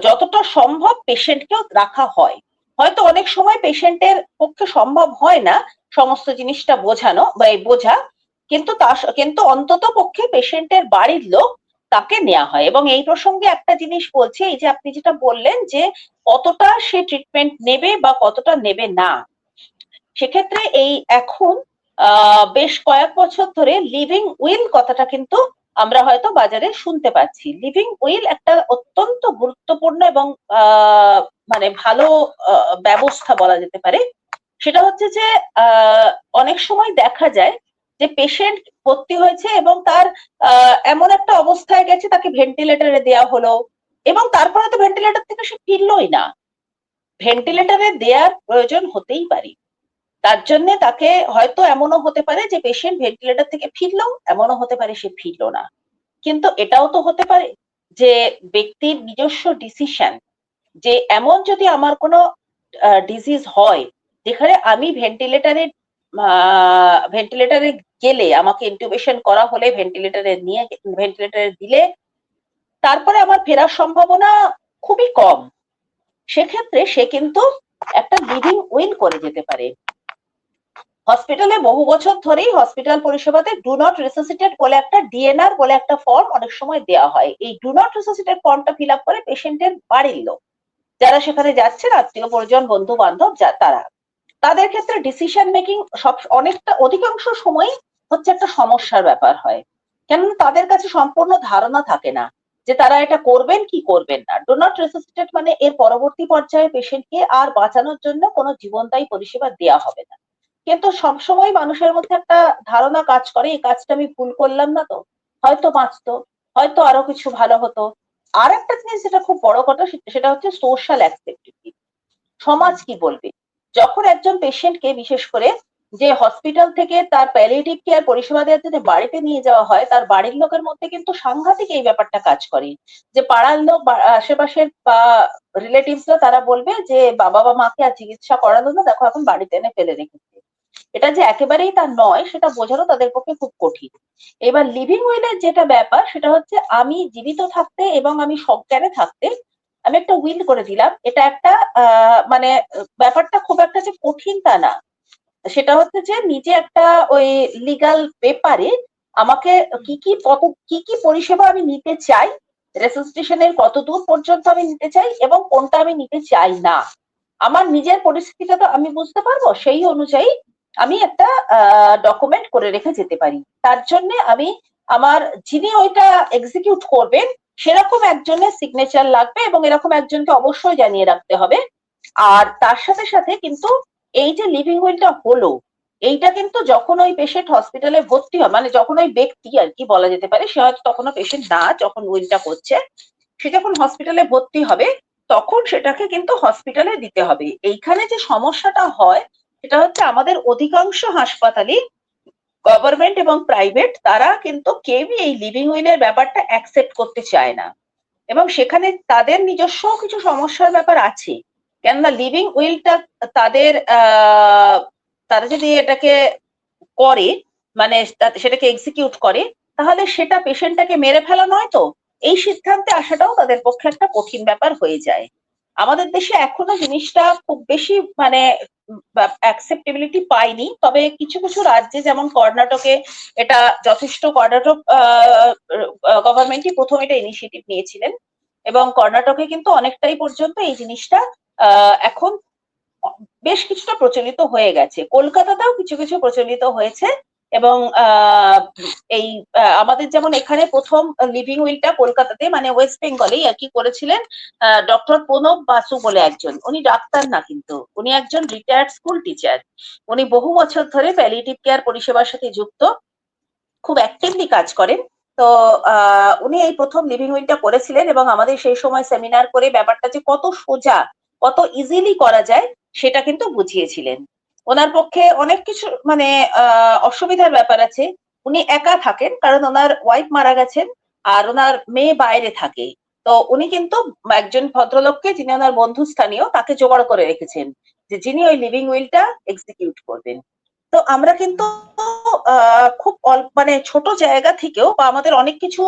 যতটা সম্ভব পেশেন্টকেও রাখা হয়। হয়তো অনেক সময় পেশেন্টের পক্ষে সম্ভব হয় না সমস্ত জিনিসটা বোঝানো বা বোঝা, কিন্তু অন্তত পক্ষে পেশেন্টের বাড়ির লোক তাকে নেওয়া হয়। এবং এই প্রসঙ্গে একটা জিনিস বলছি, এই যে আপনি যেটা বললেন যে কতটা সে ট্রিটমেন্ট নেবে বা কতটা নেবে না, সেক্ষেত্রে এই এখন বেশ কয়েক বছর ধরে লিভিং উইল কথাটা কিন্তু আমরা হয়তো বাজারে শুনতে পাচ্ছি। লিভিং উইল একটা অত্যন্ত গুরুত্বপূর্ণ এবং মানে ভালো ব্যবস্থা বলা যেতে পারে। সেটা হচ্ছে যে অনেক সময় দেখা যায় যে পেশেন্ট ভর্তি হয়েছে এবং তার এমন একটা অবস্থায় গেছে, তাকে ভেন্টিলেটরে দেওয়া হলো এবং তারপরে তো ভেন্টিলেটর থেকে সে ফিরলোই না। ভেন্টিলেটরে দেওয়ার প্রয়োজন হতেই পারে, তার জন্য তাকে হয়তো এমনও হতে পারে যে পেশেন্ট ভেন্টিলেটর থেকে ফিরলো, এমনও হতে পারে সে ফিরলো না। কিন্তু এটাও তো হতে পারে যে ব্যক্তির নিজস্ব ডিসিশন, যে এমন যদি আমার কোনো ডিজিজ হয় যেখানে আমি ভেন্টিলেটরে গেলে, আমাকে ইন্টিউবেশন করা হলে, ভেন্টিলেটরে দিলে তারপরে আমার ফেরার সম্ভাবনা খুবই কম, সেক্ষেত্রে সে কিন্তু একটা লিভিং উইল করে যেতে পারে। হসপিটালে বহু বছর ধরেই হসপিটাল পরিষেবাতে ডু নট রিসাসিটেট বলে একটা ডিএনআর বলে একটা ফর্ম অনেক সময় দেওয়া হয়। এই ডু নট রিসাসিটেট ফর্মটা ফিল আপ করে পেশেন্টের বাড়ির লোক, যারা সেখানে যাচ্ছেন, আত্মীয় পরিজন, বন্ধু বান্ধব, তাদের ক্ষেত্রে ডিসিশন মেকিং অধিকাংশ সময় হচ্ছে একটা সমস্যার ব্যাপার হয়, কেননা তাদের কাছে সম্পূর্ণ ধারণা থাকে না যে তারা এটা করবেন কি করবেন না। ডো নট রেসিসিটেট মানে এর পরবর্তী পর্যায়ে পেশেন্টকে আর বাঁচানোর জন্য কোনো জীবনদায়ী পরিষেবা দেওয়া হবে না। কিন্তু সবসময় মানুষের মধ্যে একটা ধারণা কাজ করে, এই কাজটা আমি ভুল করলাম না তো, হয়তো বাঁচতো, হয়তো আরো কিছু ভালো হতো। আর একটা জিনিস যেটা খুব বড় কথা, সেটা হচ্ছে সোশ্যাল অ্যাকসেপ্টেবিলিটি। সমাজ কি বলবে যখন একজন পেশেন্টকে, বিশেষ করে যে হসপিটাল থেকে তার প্যালিয়েটিভ কেয়ার পরিষেবা দেওয়ার জন্য বাড়িতে নিয়ে যাওয়া হয়, তার বাড়ির লোকের মধ্যে কিন্তু সাংঘাতিক এই ব্যাপারটা কাজ করে যে পাড়ার লোক বা আশেপাশের বা রিলেটিভসরা তারা বলবে যে বাবা বা মাকে আর চিকিৎসা করানো না, দেখো এখন বাড়িতে এনে ফেলে রেখেছে। এটা যে একেবারেই তা নয় সেটা বোঝানো তাদের পক্ষে খুব কঠিন। এবার লিভিং উইলের যেটা ব্যাপার, সেটা হচ্ছে আমি জীবিত থাকতে এবং আমি সজ্ঞানে থাকতে আমি একটা উইল করে দিলাম। এটা একটা মানে ব্যাপারটা খুব একটা যে কঠিন তা না, সেটা হচ্ছে যে নিজে একটা ওই লিগাল পেপারে আমাকে কি কি পরিষেবা আমি নিতে চাই, রেসিস্ট্রেশনের কত দূর পর্যন্ত আমি নিতে চাই এবং কোনটা আমি নিতে চাই না, আমার নিজের পরিস্থিতিটা তো আমি বুঝতে পারবো, সেই অনুযায়ী আমি একটা ডকুমেন্ট করে রেখে যেতে পারি। তার জন্য আমি আমার যিনি ওইটা এক্সিকিউট করবেন সেরকম একজনের সিগনেচার লাগবে এবং এরকম একজনকে অবশ্যই জানিয়ে রাখতে হবে। আর তার সাথে সাথে কিন্তু এই যে লিভিং উইলটা হলো, এইটা কিন্তু যখন ওই পেশেন্ট হসপিটালে ভর্তি হয়, মানে যখন ওই ব্যক্তি আর কি বলা যেতে পারে, সে হয়তো তখনও পেশেন্ট না, যখন উইলটা করছে সে যখন হসপিটালে ভর্তি হবে তখন সেটাকে কিন্তু হসপিটালে দিতে হবে। এইখানে যে সমস্যাটা হয় সেটা হচ্ছে আমাদের অধিকাংশ হাসপাতালই, গভর্নমেন্ট এবং প্রাইভেট, তারা কিন্তু কেউই এই লিভিং উইলের ব্যাপারটা অ্যাকসেপ্ট করতে চায় না এবং সেখানে তাদের নিজস্ব কিছু সমস্যার ব্যাপার আছে। কেননা লিভিং উইলটা তাদের তারা যদি এটাকে করে, মানে সেটাকে এক্সিকিউট করে, তাহলে সেটা পেশেন্টটাকে মেরে ফেলা নয় তো, এই সিদ্ধান্তে আসাটাও তাদের পক্ষে একটা কঠিন ব্যাপার হয়ে যায়। আমাদের দেশে এখনো জিনিসটা খুব বেশি মানে অ্যাকসেপ্টেবিলিটি পায়নি, তবে কিছু কিছু রাজ্যে যেমন কর্ণাটকে এটা যথেষ্ট, কর্ণাটক গভর্নমেন্টই প্রথম এটা ইনিশিয়েটিভ নিয়েছিলেন এবং কর্ণাটকে কিন্তু অনেকটাই পর্যন্ত এই জিনিসটা এখন বেশ কিছুটা প্রচলিত হয়ে গেছে। কলকাতাতেও কিছু কিছু প্রচলিত হয়েছে এবং এই আমাদের যেমন এখানে প্রথম লিভিং উইলটা কলকাতাতে, মানে ওয়েস্ট বেঙ্গলেই আর কি করেছিলেন ডক্টর প্রণব বাসু বলে একজন। উনি ডাক্তার না, কিন্তু উনি একজন রিটায়ার্ড স্কুল টিচার। উনি বহু বছর ধরে প্যালিয়েটিভ কেয়ার পরিষেবার সাথে যুক্ত, খুব অ্যাক্টিভলি কাজ করেন। তো উনি এই প্রথম লিভিং উইলটা করেছিলেন এবং আমাদের সেই সময় সেমিনার করে ব্যাপারটা যে কত সোজা, কত ইজিলি করা যায় সেটা কিন্তু বুঝিয়েছিলেন। ওনার পক্ষে অনেক কিছু মানে অসুবিধার ব্যাপার আছে। উনি একা থাকেন কারণ ওনার ওয়াইফ মারা গেছেন আর ওনার মেয়ে বাইরে থাকে। তো উনি কিন্তু একজন ভদ্রলোককে, যিনি ওনার বন্ধু স্থানীয়, তাকে জোগাড় করে রেখেছেন যে যিনি ওই লিভিং উইলটা এক্সিকিউট করবেন। তো আমরা কিন্তু খুব মানে ছোট জায়গা থেকেও বা আমাদের অনেক কিছু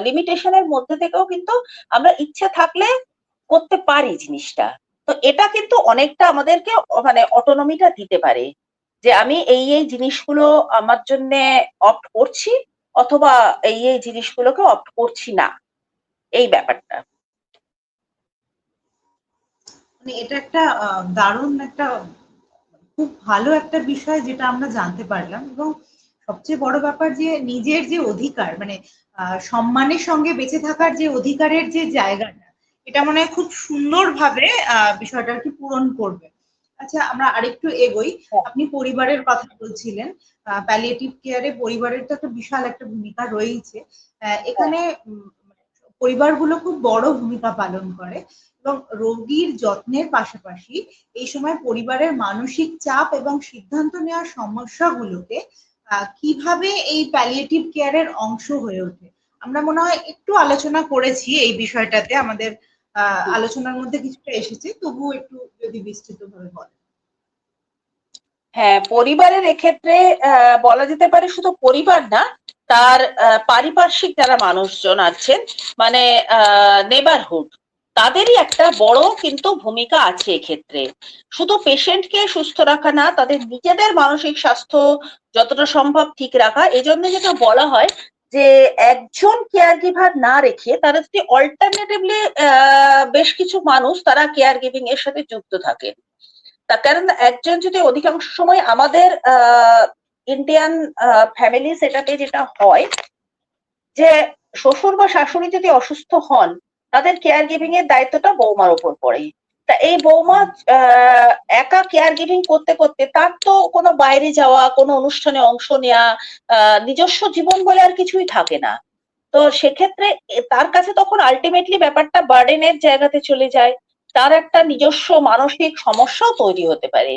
লিমিটেশনের মধ্যে থেকেও কিন্তু আমরা ইচ্ছা থাকলে করতে পারি জিনিসটা। তো এটা কিন্তু অনেকটা আমাদেরকে মানে অটোনমিটা দিতে পারে যে আমি এই জিনিসগুলো আমার জন্য অপ্ট করছি, অথবা এই জিনিসগুলোকে অপ্ট করছি না, এই ব্যাপারটা। মানে এটা একটা দারুণ একটা খুব ভালো একটা বিষয় যেটা আমরা জানতে পারলাম। এবং সবচেয়ে বড় ব্যাপার যে নিজের যে অধিকার, মানে সম্মানের সঙ্গে বেঁচে থাকার যে অধিকারের যে জায়গাটা, এটা মনে হয় খুব সুন্দরভাবে বিষয়টা কি পূরণ করবে। আচ্ছা, আমরা আরেকটু এগোই। আপনি পরিবারের কথা বলছিলেন, প্যালিয়েটিভ কেয়ারে পরিবারের তো একটা বিশাল একটা ভূমিকা রয়েছে। এখানে পরিবারগুলো খুব বড় ভূমিকা পালন করে এবং রোগীর যত্নের পাশাপাশি এই সময় পরিবারের মানসিক চাপ এবং সিদ্ধান্ত নেওয়ার সমস্যাগুলোকে কিভাবে এই প্যালিয়েটিভ কেয়ারের অংশ হয়ে ওঠে, আমরা মনে হয় একটু আলোচনা করেছি এই বিষয়টাতে, আমাদের আলোচনার মধ্যে কিছুটা এসেছে, তবুও একটু যদি বিস্তৃতভাবে বলেন। হ্যাঁ, পরিবারের এক্ষেত্রে বলা যেতে পারে শুধু পরিবার না, তার পারিপার্শ্বিক যারা মানুষজন আছেন, মানে নেবারহুড, তাদেরই একটা বড় কিন্তু ভূমিকা আছে এক্ষেত্রে। শুধু পেশেন্টকে সুস্থ রাখা না, তাদের নিজেদের মানসিক স্বাস্থ্য যতটা সম্ভব ঠিক রাখা। এজন্য যেটা বলা হয় যে একজন কেয়ার গিভার না রেখে তারা যদি অল্টারনেটিভলি বেশ কিছু মানুষ তারা কেয়ার গিভিং এর সাথে যুক্ত থাকে। তার কারণ একজন যদি, অধিকাংশ সময় আমাদের ইন্ডিয়ান ফ্যামিলি সেটাতে যেটা হয় যে শ্বশুর বা শাশুড়ি যদি অসুস্থ হন, তাদের কেয়ার গিভিং এর দায়িত্বটা বৌমার উপর পড়ে। তা এই বৌমা একা কেয়ার গিভিং করতে করতে তার তো কোনো বাইরে যাওয়া, কোনো অনুষ্ঠানে অংশ নেওয়া, নিজস্ব জীবন বলে আর কিছুই থাকে না। তো সেক্ষেত্রে তার কাছে তখন আলটিমেটলি ব্যাপারটা বার্ডেনের জায়গাতে চলে যায়, তার একটা নিজস্ব মানসিক সমস্যাও তৈরি হতে পারে।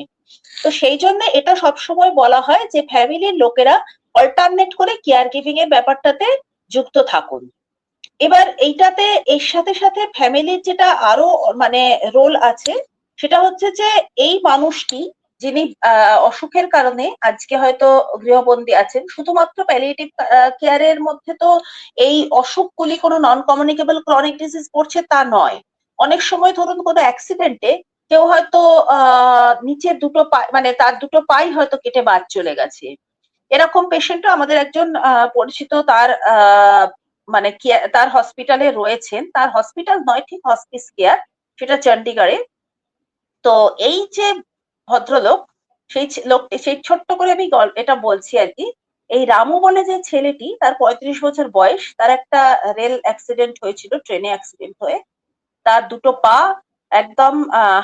তো সেই জন্য এটা সবসময় বলা হয় যে ফ্যামিলির লোকেরা অল্টারনেট করে কেয়ার গিভিং এর ব্যাপারটাতে যুক্ত থাকুন। এবার এইটাতে এর সাথে সাথে ফ্যামিলির যেটা আরো মানে রোল আছে, সেটা হচ্ছে যে এই মানুষটি যিনি অসুখের কারণে আজকে হয়তো গৃহবন্দী আছেন, শুধুমাত্র প্যালিয়েটিভ কেয়ারের মধ্যে তো এই অসুখগুলি কোনো নন কমিউনিকেবল ক্রনিক ডিজিজ পড়ছে তা নয়। অনেক সময় ধরুন কোনো অ্যাক্সিডেন্টে কেউ হয়তো নিচের দুটো পা, মানে তার দুটো পাই হয়তো কেটে বাদ চলে গেছে, এরকম পেশেন্টও আমাদের একজন পরিচিত তার মানে তার হসপিটালে রয়েছেন। তার হসপিটাল নয়, ঠিক হসপিস কেয়ার, সেটা চণ্ডীগড়ে। তো এই যে ভদ্রলোক, সেই লোকটি, সেই ছোট্ট করে আমি এটা বলছি আর কি, এই রামু বলে যে ছেলেটি, তার 35 বছর বয়স, তার একটা রেল অ্যাক্সিডেন্ট হয়েছিল, ট্রেনে অ্যাক্সিডেন্ট হয়ে তার দুটো পা একদম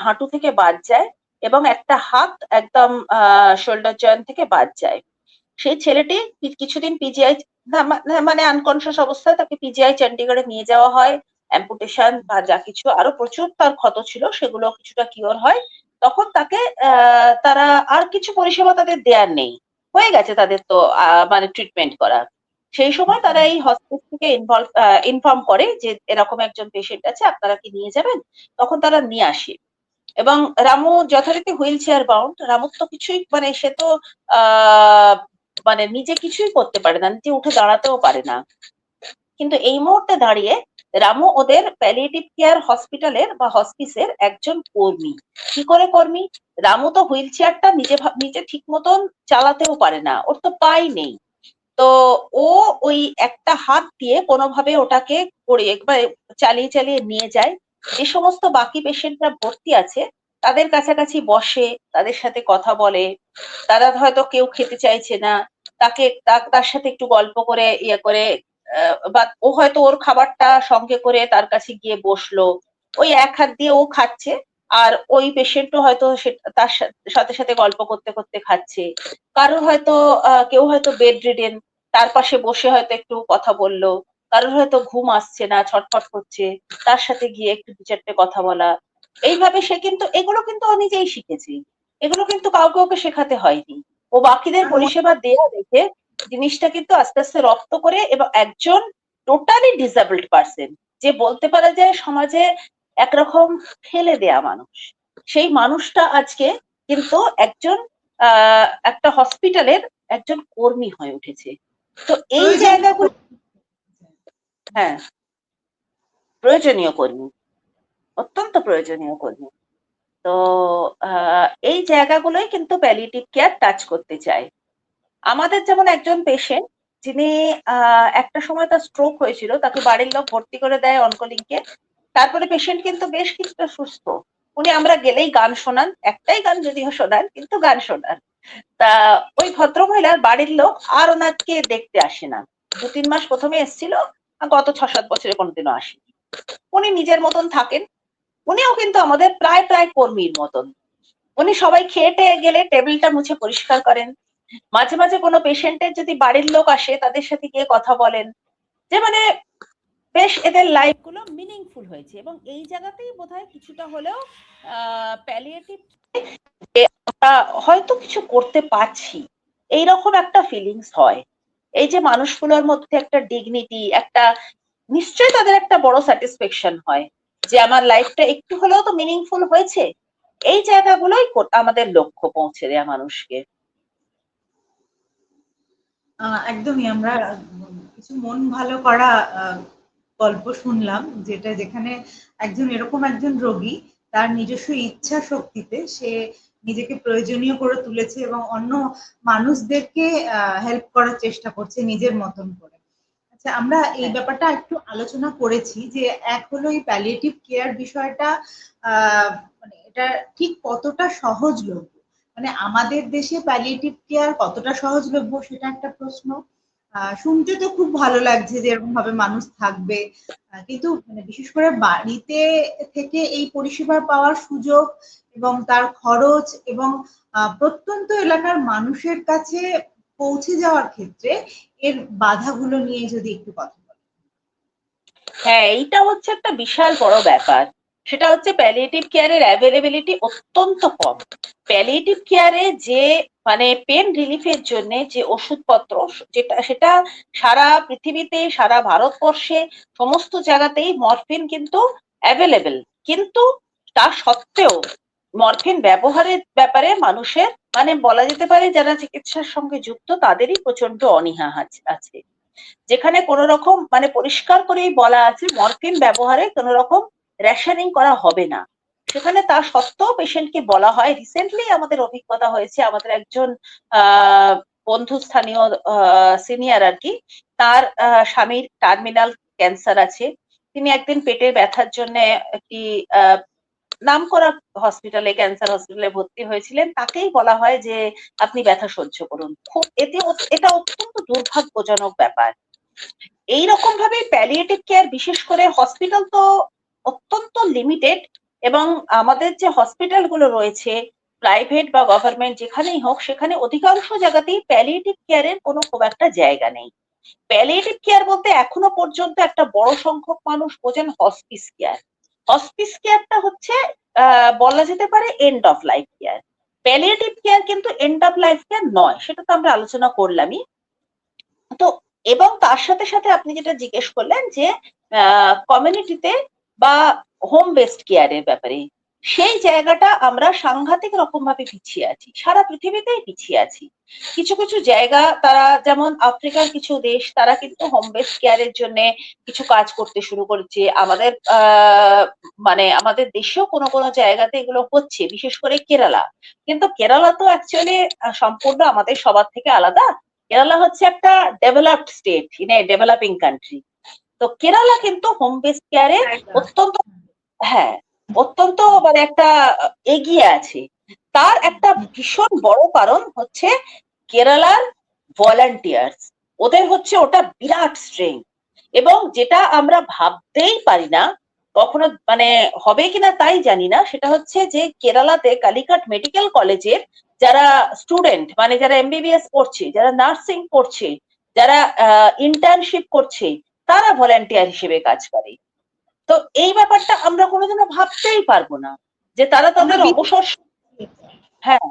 হাঁটু থেকে বাদ যায় এবং একটা হাত একদম শোল্ডার জয়েন্ট থেকে বাদ যায়। সেই ছেলেটি কিছুদিন পিজিআই, মানে আনকনসিয়াস অবস্থায় তাকে পিজিআই চণ্ডীগড়ে নিয়ে যাওয়া হয়, অ্যাম্পুটেশন বা যা কিছু আরো প্রচুর তার ক্ষত ছিল সেগুলো কিছুটা কিওর হয়। তখন তাকে তারা আর কিছু পরিষেবা তাদের দেয়ার নেই, হয়ে গেছে তাদের তো মানে ট্রিটমেন্ট করা। সেই সময় তারা এই হসপিটাল থেকে ইনফর্ম করে যে এরকম একজন পেশেন্ট আছে, আপনারা কি নিয়ে যাবেন? তখন তারা নিয়ে আসে এবং রামু যথারীতি হুইল চেয়ার বাউন্ড। রামুর তো কিছুই, মানে সে তো আহ মানে নিজে কিছুই করতে পারে না, নিজে উঠে দাঁড়াতেও পারে না। কিন্তু এই মুহূর্তে দাঁড়িয়ে রামু ওদের প্যালিয়েটিভ কেয়ার হসপিটালের বা হসপিসের একজন কর্মী। কি করে কর্মী? রামু তো হুইল চেয়ারটা নিজে ঠিক মতন চালাতেও পারে না, ওর তো পাই নেই। তো ও ওই একটা হাত দিয়ে কোনোভাবে ওটাকে করে একবার চালিয়ে চালিয়ে নিয়ে যায়। যে সমস্ত বাকি পেশেন্টরা ভর্তি আছে তাদের কাছাকাছি বসে, তাদের সাথে কথা বলে। তারা হয়তো কেউ খেতে চাইছে না, তাকে তার সাথে একটু গল্প করে ইয়ে করে, বা ও হয়তো ওর খাবারটা সঙ্গে করে তার কাছে গিয়ে বসলো, ওই এক হাত দিয়ে ও খাচ্ছে আর ওই পেশেন্টও হয়তো তার সাথে সাথে গল্প করতে করতে খাচ্ছে। কারোর হয়তো কেউ হয়তো বেড রিডেন, তার পাশে বসে হয়তো একটু কথা বললো। কারোর হয়তো ঘুম আসছে না, ছটফট করছে, তার সাথে গিয়ে একটু দু চারটে কথা বলা। এইভাবে সে কিন্তু, এগুলো কিন্তু ও নিজেই শিখেছে, এগুলো কিন্তু কাউকে ওকে শেখাতে হয়নি। ও বাকিদের পরিষেবা দেয়া দেখে জিনিসটা কিন্তু আস্তে আস্তে রপ্ত করে, এবং একজন টোটালি ডিসেবলড পার্সন, যে বলতে পারা যায় সমাজে একরকম ফেলে দেয়া মানুষ, সেই মানুষটা আজকে কিন্তু একজন একটা হসপিটালের একজন কর্মী হয়ে উঠেছে। তো এই জায়গাগুলো, হ্যাঁ, প্রয়োজনীয় কর্মী, অত্যন্ত প্রয়োজনীয় কর্মী। তো এই জায়গাগুলোই কিন্তু প্যালিয়েটিভ কেয়ার টাচ করতে চায়। আমাদের যেমন একজন পেশেন্ট, যিনি একটা সময় তার স্ট্রোক হয়েছিল, তাকে বাড়ির লোক ভর্তি করে দেয় অনকোলিংকে। তারপরে পেশেন্ট কিন্তু বেশ কিছুটা সুস্থ। উনি আমরা গেলেই গান শোনান, একটাই গান যদিও শোনান, কিন্তু গান শোনান। তা ওই ভদ্রমহিলার বাড়ির লোক আর ওনাকে দেখতে আসে না। 2-3 মাস প্রথমে এসেছিল, গত 6-7 বছরে কোনোদিনও আসেনি। উনি নিজের মতন থাকেন। উনিও কিন্তু আমাদের প্রায় প্রায় কর্মীর মতন। উনি সবাই খেয়ে টেয়ে গেলে টেবিলটা মুছে পরিষ্কার করেন। মাঝে মাঝে কোনো পেশেন্টের যদি বাড়ির লোক আসে, তাদের সাথে গিয়ে কথা বলেন। যে মানে বেশ এদের লাইফ গুলো মিনিংফুল হয়েছে। এবং এই জায়গাতেই বোধহয় কিছুটা হলেও প্যালিয়েটিভ হয়তো কিছু করতে পারছি, এইরকম একটা ফিলিংস হয়। এই যে মানুষগুলোর মধ্যে একটা ডিগনিটি, একটা নিশ্চয়ই তাদের একটা বড় স্যাটিসফ্যাকশন হয় যে আমার লাইফটা একটু হলেও তো মিনিংফুল হয়েছে। এই জায়গাগুলোই আমাদের লক্ষ্য পৌঁছে দেয়া মানুষকে। একদমই আমরা কিছু মন ভালো করা গল্প শুনলাম, যেখানে এরকম একজন রোগী তার নিজস্ব ইচ্ছা শক্তিতে সে নিজেকে প্রয়োজনীয় করে তুলেছে এবং অন্য মানুষদেরকে হেল্প করার চেষ্টা করছে নিজের মতন করে। আচ্ছা, আমরা এই ব্যাপারটা একটু আলোচনা করেছি যে এক হলো এই প্যালিয়েটিভ কেয়ার বিষয়টা, মানে এটা ঠিক কতটা সহজলভ্য, মানে আমাদের দেশে প্যালিয়েটিভ কেয়ার কতটা সহজলভ্য সেটা একটা প্রশ্ন। শুনতে তো খুব ভালো লাগছে যে এরকম ভাবে মানুষ থাকবে, কিন্তু মানে বিশেষ করে বাড়িতে থেকে এই পরিষেবা পাওয়ার সুযোগ এবং তার খরচ এবং প্রত্যন্ত এলাকার মানুষের কাছে পৌঁছে যাওয়ার ক্ষেত্রে এর বাধাগুলো নিয়ে যদি একটু কথা বলেন। হ্যাঁ, এইটা হচ্ছে একটা বিশাল বড় ব্যাপার। সেটা হচ্ছে প্যালিয়েটিভ কেয়ারের অ্যাভেলেবিলিটি অত্যন্ত কম। প্যালিয়েটিভ কেয়ারে যে মানে পেন রিলিফের জন্য যে ওষুধপত্র, সেটা সারা পৃথিবীতে, সারা ভারতবর্ষে সমস্ত জায়গাতেই মরফিন কিন্তু অ্যাভেলেবেল। কিন্তু তা সত্ত্বেও মরফিন ব্যবহারের ব্যাপারে মানুষের মানে বলা যেতে পারে যারা চিকিৎসার সঙ্গে যুক্ত তাদেরই প্রচন্ড অনীহা আছে। যেখানে কোন রকম মানে পরিষ্কার করেই বলা আছে মরফিন ব্যবহারে কোন রকম রেশনিং করা হবে না, সেখানে তা সত্ত্বেও পেশেন্টকে বলা হয়। রিসেন্টলি আমাদের অভিজ্ঞতা হয়েছে, আমাদের একজন বন্ধু স্থানীয় সিনিয়র আর কি, তার স্বামীর টার্মিনাল ক্যান্সার আছে। তিনি একদিন পেটের ব্যথার জন্য একটি নামকরা হসপিটালে, ক্যান্সার হসপিটালে ভর্তি হয়েছিলেন। তাকেই বলা হয় যে আপনি ব্যথা সহ্য করুন। খুব এটা অত্যন্ত দুর্ভাগ্যজনক ব্যাপার। এইরকম ভাবে প্যালিয়েটিভ কেয়ার, বিশেষ করে হসপিটাল তো অত্যন্ত লিমিটেড, এবং আমাদের যে হসপিটাল গুলো রয়েছে প্রাইভেট বা গভর্নমেন্ট যেখানেই হোক, সেখানে অধিকাংশ জায়গাতেই প্যালিয়েটিভ কেয়ারের কোনো খুব একটা জায়গা নেই। প্যালিয়েটিভ কেয়ার বলতে এখনো পর্যন্ত একটা বড় সংখ্যক মানুষ বোঝেন হসপিস কেয়ার। হসপিস কেয়ারটা হচ্ছে বলা যেতে পারে end of life care. Palliative care কিন্তু এন্ড অফ লাইফ কেয়ার নয়, সেটা তো আমরা আলোচনা করলামই। তো এবং তার সাথে সাথে আপনি যেটা জিজ্ঞেস করলেন যে কমিউনিটিতে বা হোম বেসড কেয়ারের ব্যাপারে, সেই জায়গাটা আমরা সাংঘাতিক রকম ভাবে পিছিয়ে আছি, সারা পৃথিবীতেই পিছিয়ে আছি। কিছু কিছু জায়গা, তারা যেমন আফ্রিকার কিছু দেশ, তারা কিন্তু হোম বেসড কেয়ারের জন্য কিছু কাজ করতে শুরু করেছে। আমাদের মানে আমাদের দেশেও কোনো কোনো জায়গাতে এগুলো হচ্ছে, বিশেষ করে কেরালা। কিন্তু কেরালা তো অ্যাকচুয়ালি সম্পূর্ণ আমাদের সবার থেকে আলাদা। কেরালা হচ্ছে একটা developed state in a developing country. তো কেরালা কিন্তু হোম বেসড কেয়ারে অত্যন্ত, হ্যাঁ, অত্যন্ত মানে একটা এগিয়ে আছে। তার একটা ভীষণ বড় কারণ হচ্ছে কেরালার ভলান্টিয়ার্স। ওদের হচ্ছে ওটা বিরাট স্ট্রেংথ, এবং যেটা আমরা ভাবতেই পারি না কখনো, মানে হবে কিনা তাই জানি না, সেটা হচ্ছে যে কেরালাতে কালিকাট মেডিকেল কলেজের যারা স্টুডেন্ট, মানে যারা এমবিবিএস পড়ছে, যারা নার্সিং পড়ছে, যারা ইন্টার্নশিপ করছে, তারা ভলান্টিয়ার হিসেবে কাজ করে। তো এই ব্যাপারটা আমরা কোনোদিনও ভাবতেই পারবো না যে তারা তাদের অবসর, হ্যাঁ,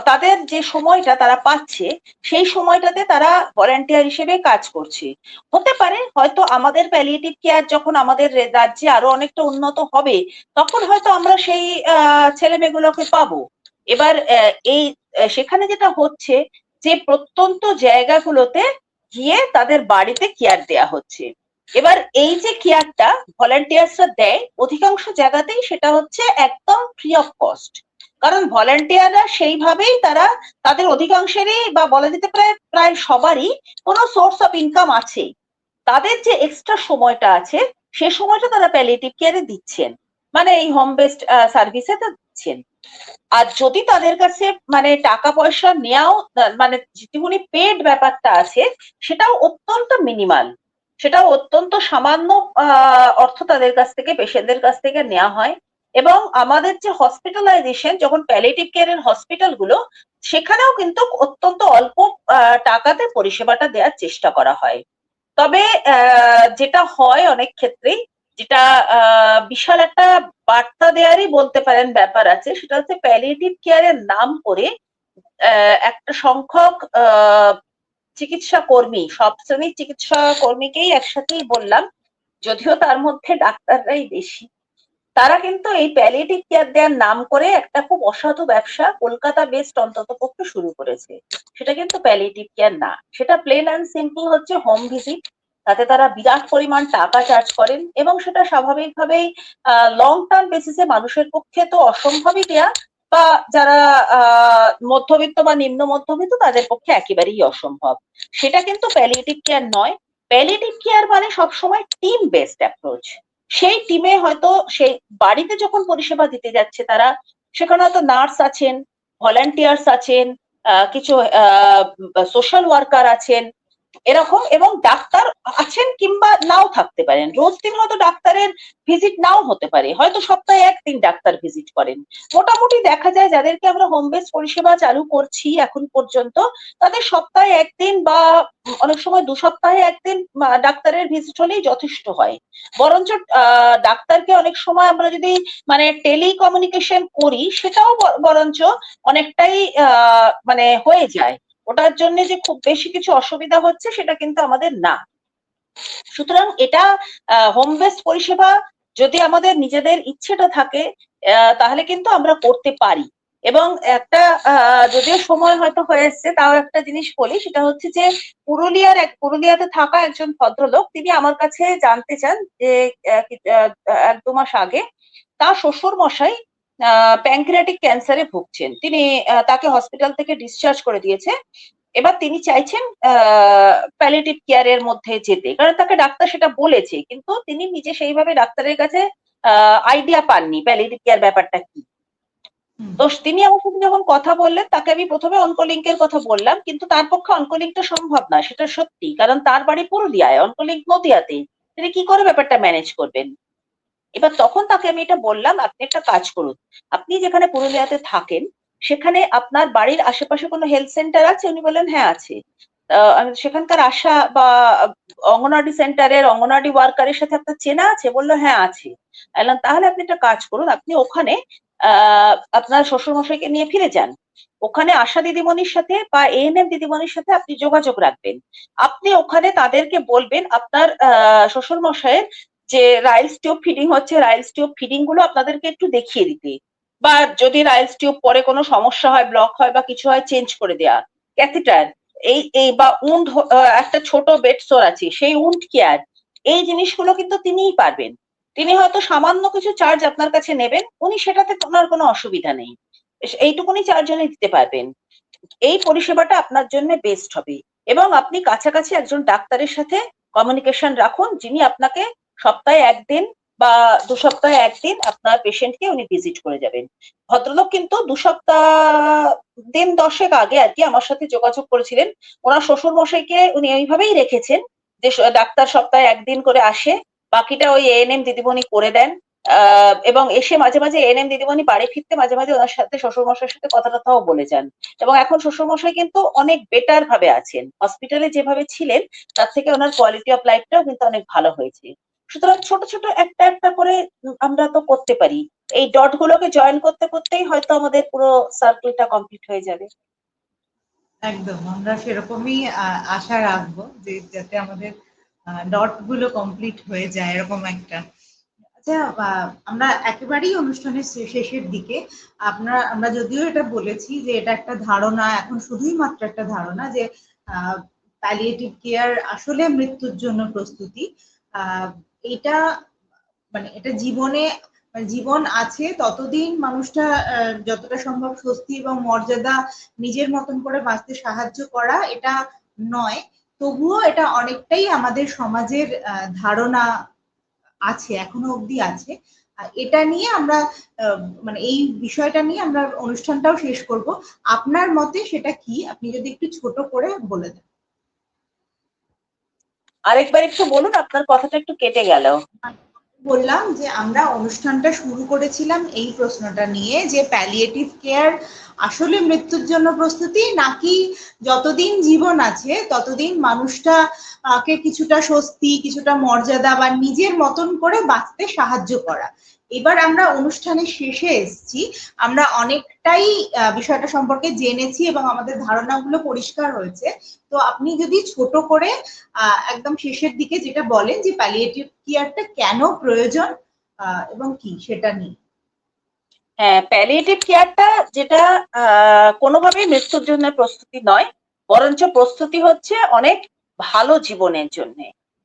তাদের যে সময়টা তারা পাচ্ছে সেই সময়টাতে তারা ভলান্টিয়ার হিসেবে কাজ করছে। হতে পারে হয়তো আমাদের প্যালিয়েটিভ কেয়ার যখন আমাদের রাজ্যে আরো অনেকটা উন্নত হবে তখন হয়তো আমরা সেই ছেলে মেয়েগুলোকে পাবো। এবার এই সেখানে যেটা হচ্ছে যে প্রত্যন্ত জায়গাগুলোতে গিয়ে তাদের বাড়িতে কেয়ার দেয়া হচ্ছে। এবার এই যে কেয়ারটা ভলান্টিয়ার্সরা দেয় অধিকাংশ জায়গাতেই সেটা হচ্ছে একদম ফ্রি অফ কস্ট। কারণ ভলান্টিয়াররা সেইভাবেই তারা তাদের অধিকাংশেরই বা বলা যেতে প্রায় প্রায় সবারই কোনো সোর্স অফ ইনকাম আছে। তাদের যে এক্সট্রা সময়টা আছে সে সময়টা তারা প্যালিয়েটিভ কেয়ারে দিচ্ছেন, মানে এই হোম বেসড সার্ভিসে তো দিচ্ছেন। আর যদি তাদের কাছে মানে টাকা পয়সা নেওয়াও মানে যেটুকুনি পেড ব্যাপারটা আছে সেটাও অত্যন্ত মিনিমাল, সেটাও অত্যন্ত সামান্য অর্থ তাদের কাছ থেকে পেশেন্টদের কাছ থেকে নেওয়া হয়। এবং আমাদের যে হসপিটালাইজেশন যখন প্যালিয়েটিভ কেয়ারের হসপিটাল গুলো সেখানেও কিন্তু অত্যন্ত অল্প টাকাতে পরিষেবাটা দেওয়ার চেষ্টা করা হয়। তবে যেটা হয় অনেক ক্ষেত্রেই যেটা বিশাল একটা বার্তা দেওয়ারই বলতে পারেন ব্যাপার আছে সেটা হচ্ছে প্যালিয়েটিভ কেয়ারের নাম করে একটা সংখ্যক চিকিৎসা কর্মী, সব শ্রেণীর চিকিৎসা কর্মীকেই একসাথেই বললাম, যদিও তার মধ্যে ডাক্তাররাই বেশি, তারা কিন্তু এই প্যালিয়েটিভ কেয়ার দেওয়ার নাম করে একটা খুব অসাধু ব্যবসা কলকাতা বেসড অন্তত পক্ষে শুরু করেছে। সেটা কিন্তু প্যালিয়েটিভ কেয়ার না, সেটা প্লেন অ্যান্ড সিম্পল হচ্ছে হোম ভিজিট। তাতে তারা বিরাট পরিমাণ টাকা চার্জ করেন এবং সেটা স্বাভাবিকভাবেই লং টার্ম বেসিসে মানুষের পক্ষে তো অসম্ভবই দেয়া, বা যারা মধ্যবিত্ত বা নিম্ন মধ্যবিত্ত তাদের পক্ষে একেবারেই অসম্ভব। সেটা কিন্তু প্যালিয়েটিভ কেয়ার নয়। প্যালিয়েটিভ কেয়ার মানে সবসময় টিম বেসড অ্যাপ্রোচ। সেই টিমে হয়তো সেই বাড়িতে যখন পরিষেবা দিতে যাচ্ছে তারা সেখানে হয়তো নার্স আছেন, ভলান্টিয়ার্স আছেন, কিছু সোশ্যাল ওয়ার্কার আছেন এরকম, এবং ডাক্তার আছেন কিংবা নাও থাকতে পারেন। রোজ দিন হয়তো ডাক্তারের ভিজিট নাও হতে পারে, হয়তো সপ্তাহে একদিন ডাক্তার ভিজিট করেন। মোটামুটি দেখা যায় যাদেরকে আমরা হোম বেস পরিষেবা চালু করছি এখন পর্যন্ত তাদের সপ্তাহে একদিন বা অনেক সময় 2 সপ্তাহে একদিন ডাক্তারের ভিজিট হলেই যথেষ্ট হয়। বরঞ্চ ডাক্তারকে অনেক সময় আমরা যদি মানে টেলিকমিউনিকেশন করি সেটাও বরঞ্চ অনেকটাই মানে হয়ে যায়। ওটার জন্য যে খুব বেশি কিছু অসুবিধা হচ্ছে সেটা কিন্তু আমাদের না। সুতরাং এটা হোম বেসড পরিষেবা যদি আমাদের নিজেদের ইচ্ছেটা থাকে তাহলে কিন্তু আমরা করতে পারি। এবং একটা যদিও সময় হয়তো হয়ে এসছে তাও একটা জিনিস বলি, সেটা হচ্ছে যে পুরুলিয়াতে থাকা একজন ভদ্রলোক তিনি আমার কাছে জানতে চান যে 1-2 মাস আগে তার শ্বশুর মশাই প্যানক্রিয়াটিক ক্যান্সারে ভুগছেন। তিনি তাকে হসপিটাল থেকে ডিসচার্জ করে দিয়েছে। এবার তিনি চাইছেন প্যালিয়েটিভ কেয়ারের মধ্যে যেতে, কারণ তাকে ডাক্তার সেটা বলেছে কিন্তু তিনি নিজে সেইভাবে ডাক্তারের কাছে আইডিয়া পাননি প্যালিয়েটিভ কেয়ার ব্যাপারটা কি। তো তিনি আমার সাথে যখন কথা বললেন তাকে আমি প্রথমে অনকোলিঙ্কের কথা বললাম, কিন্তু তার পক্ষে অনকোলিঙ্কটা সম্ভব না সেটা সত্যি, কারণ তার বাড়ি পুরুলিয়ায়, অনকোলিঙ্ক নদিয়াতে, তিনি কি করে ব্যাপারটা ম্যানেজ করবেন। এবার তখন তাকে আমি এটা বললাম আপনি একটা কাজ করুন, আপনি যেখানে পুরুলিয়াতে থাকেন সেখানে আপনার বাড়ির আশেপাশে কোনো হেলথ সেন্টার আছে? উনি বললেন হ্যাঁ আছে। সেখানকার আশা বা অঙ্গনওয়াড়ি সেন্টারের অঙ্গনওয়াড়ি ওয়ার্কারের সাথে আপনার চেনা আছে? বললো হ্যাঁ আছে। বললাম তাহলে আপনি একটা কাজ করুন, আপনি ওখানে আপনার শ্বশুরমশাইকে নিয়ে ফিরে যান, ওখানে আশা দিদিমণির সাথে বা এএনএম দিদিমণির সাথে আপনি যোগাযোগ রাখবেন। আপনি ওখানে তাদেরকে বলবেন আপনার শ্বশুরমশাইয়ের যে রাইলস টিউব ফিডিং হচ্ছে, রাইলস টিউব ফিডিং গুলো আপনাদেরকে একটু দেখিয়ে দিতে, বা যদি রাইলস টিউব পরে কোনো সমস্যা হয়, ব্লক হয় বা কিছু হয়, চেঞ্জ করে দেয়া, ক্যাথিটার এই এই বা উন্ড একটা ছোট বেড সোর আছে সেই উন্ড কেয়ার, এই জিনিসগুলো কিন্তু তিনিই পারবেন। তিনি হয়তো সামান্য কিছু চার্জ আপনার কাছে নেবেন, উনি সেটাতে ওনার কোনো অসুবিধা নেই, এইটুকুনি চার্জ উনি দিতে পারবেন। এই পরিষেবাটা আপনার জন্য বেস্ট হবে। এবং আপনি কাছাকাছি একজন ডাক্তারের সাথে কমিউনিকেশন রাখুন যিনি আপনাকে সপ্তাহে একদিন বা 2 সপ্তাহে একদিন আপনার পেশেন্টকে উনি ভিজিট করে যাবেন। ভদ্রলোক কিন্তু 2 সপ্তাহ দিন 10 আগে আর কি আমার সাথে যোগাযোগ করেছিলেন। ওনার শ্বশুর মশাইকে উনি এইভাবেই রেখেছেন যে ডাক্তার সপ্তাহে একদিন করে আসে, বাকিটা ওই এএনএম দিদিমণি করে দেন। এবং এসে মাঝে মাঝে এএনএম দিদিমণি বাড়ি ফিরতে মাঝে মাঝে ওনার সাথে শ্বশুর মশাইয়ের সাথে কথা টথাও বলে যান। এবং এখন শ্বশুরমশাই কিন্তু অনেক বেটার ভাবে আছেন, হসপিটালে যেভাবে ছিলেন তার থেকে ওনার কোয়ালিটি অফ লাইফটাও কিন্তু অনেক ভালো হয়েছে। সুতরাং ছোট ছোট একটা একটা করে আমরা তো করতে পারি। এই ডট গুলোকে জয়েন করতে করতেই হয়তো আমাদের পুরো সার্কেলটা কমপ্লিট হয়ে যাবে। একদম আমরা সেরকমই আশা রাখবো যে যাতে আমাদের ডট গুলো কমপ্লিট হয়ে যায় এরকম একটা। আচ্ছা, আমরা একেবারেই অনুষ্ঠানের শেষের দিকে আমরা যদিও এটা বলেছি যে এটা একটা ধারণা, এখন শুধুই মাত্র একটা ধারণা যে প্যালিয়েটিভ কেয়ার আসলে মৃত্যুর জন্য প্রস্তুতি। আহ, এটা মানে এটা জীবনে মানে জীবন আছে ততদিন মানুষটা যতটা সম্ভব স্বস্তি এবং মর্যাদা নিজের মতন করে বাঁচতে সাহায্য করা এটা নয়, তবুও এটা অনেকটাই আমাদের সমাজের ধারণা আছে, এখনো অবধি আছে। এটা নিয়ে আমরা মানে এই বিষয়টা নিয়ে আমরা অনুষ্ঠানটাও শেষ করব। আপনার মতে সেটা কি, আপনি যদি একটু ছোট করে বলে দেন। আরেকবার একটু বলুন, আপনার কথাটা একটু কেটে গেল। বললাম যে আমরা অনুষ্ঠানটা শুরু করেছিলাম এই প্রশ্নটা নিয়ে যে প্যালিয়েটিভ কেয়ার আসলে মৃত্যুর জন্য প্রস্তুতি, নাকি যতদিন জীবন আছে ততদিন মানুষটা কে কিছুটা স্বস্তি কিছুটা মর্যাদা বা নিজের মতন করে বাঁচতে সাহায্য করা। এবার আমরা অনুষ্ঠানের শেষে এসেছি, আমরা অনেকটাই বিষয়টা সম্পর্কে জেনেছি এবং আমাদের ধারণাগুলো পরিষ্কার হয়েছে। তো আপনি যদি ছোট করে একদম শেষের দিকে যেটা বলেন যে প্যালিয়েটিভ কেয়ারটা কেন প্রয়োজন এবং কি সেটা নিয়ে। হ্যাঁ, প্যালিয়েটিভ কেয়ারটা যেটা কোনোভাবেই মৃত্যুর জন্য প্রস্তুতি নয়, বরঞ্চ প্রস্তুতি হচ্ছে অনেক ভালো জীবনের জন্য।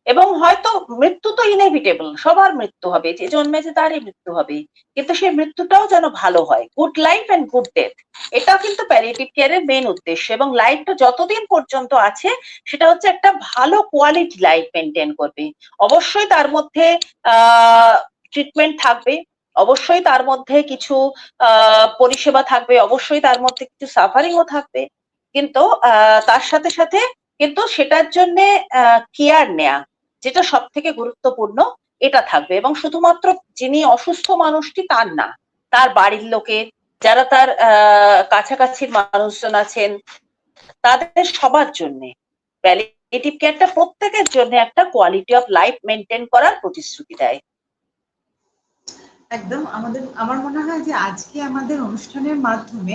এবং হয়তো মৃত্যু তো ইনএভিটেবল, সবার মৃত্যু হবে, যে জন্মেছে তারই মৃত্যু হবে, কিন্তু সেই মৃত্যুটাও যেন ভালো হয়, good life and good death. এটা কিন্তু প্যালিয়েটিভ কেয়ারের মেন উদ্দেশ্য। এবং লাইফটা যতদিন পর্যন্ত আছে সেটা হচ্ছে একটা ভালো কোয়ালিটি লাইফ মেনটেন করবে। অবশ্যই তার মধ্যে ট্রিটমেন্ট থাকবে, অবশ্যই তার মধ্যে কিছু পরিষেবা থাকবে, অবশ্যই তার মধ্যে কিছু সাফারিংও থাকবে, কিন্তু তার সাথে সাথে কিন্তু সেটার জন্য কেয়ার নেয়া, যেটা সব থেকে গুরুত্বপূর্ণ, এটা থাকবে। এবং শুধুমাত্র যিনি অসুস্থ মানুষটি তার না, তার বাড়ির লোকের, যারা তার কাছাকাছির মানুষজন আছেন, তাদের সবার জন্য প্যালিয়েটিভ কেয়ারটা প্রত্যেকের জন্য একটা কোয়ালিটি অফ লাইফ মেনটেন করার প্রতিশ্রুতি দেয়। একদম আমার মনে হয় যে আজকে আমাদের অনুষ্ঠানের মাধ্যমে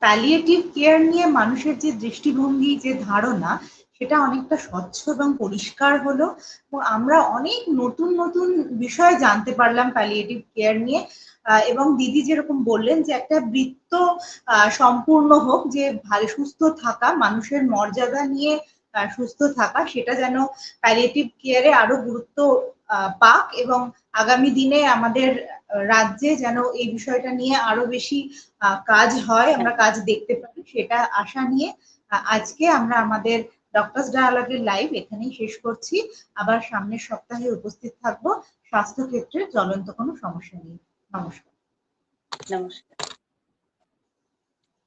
প্যালিয়েটিভ কেয়ার নিয়ে মানুষের যে দৃষ্টিভঙ্গি যে ধারণা সেটা অনেকটা স্বচ্ছ এবং পরিষ্কার হলো, এবং আমরা অনেক নতুন নতুন বিষয় জানতে পারলাম প্যালিয়েটিভ কেয়ার নিয়ে। এবং দিদি যেরকম বললেন যে একটা বৃত্ত সম্পূর্ণ হোক, যে ভালো সুস্থ থাকা, মানুষের মর্যাদা নিয়ে সুস্থ থাকা, সেটা যেন প্যালিয়েটিভ কেয়ারে আরো গুরুত্ব পাক, এবং আগামী দিনে আমাদের রাজ্যে যেন এই বিষয়টা নিয়ে আরো বেশি কাজ হয়, আমরা কাজ দেখতে পাই, সেটা আশা নিয়ে আজকে আমরা আমাদের ডক্টরস ডায়ালগের লাইভ এখানেই শেষ করছি। আবার সামনের সপ্তাহে উপস্থিত থাকবো স্বাস্থ্য ক্ষেত্রে জ্বলন্ত কোনো সমস্যা নিয়ে। নমস্কার। নমস্কার।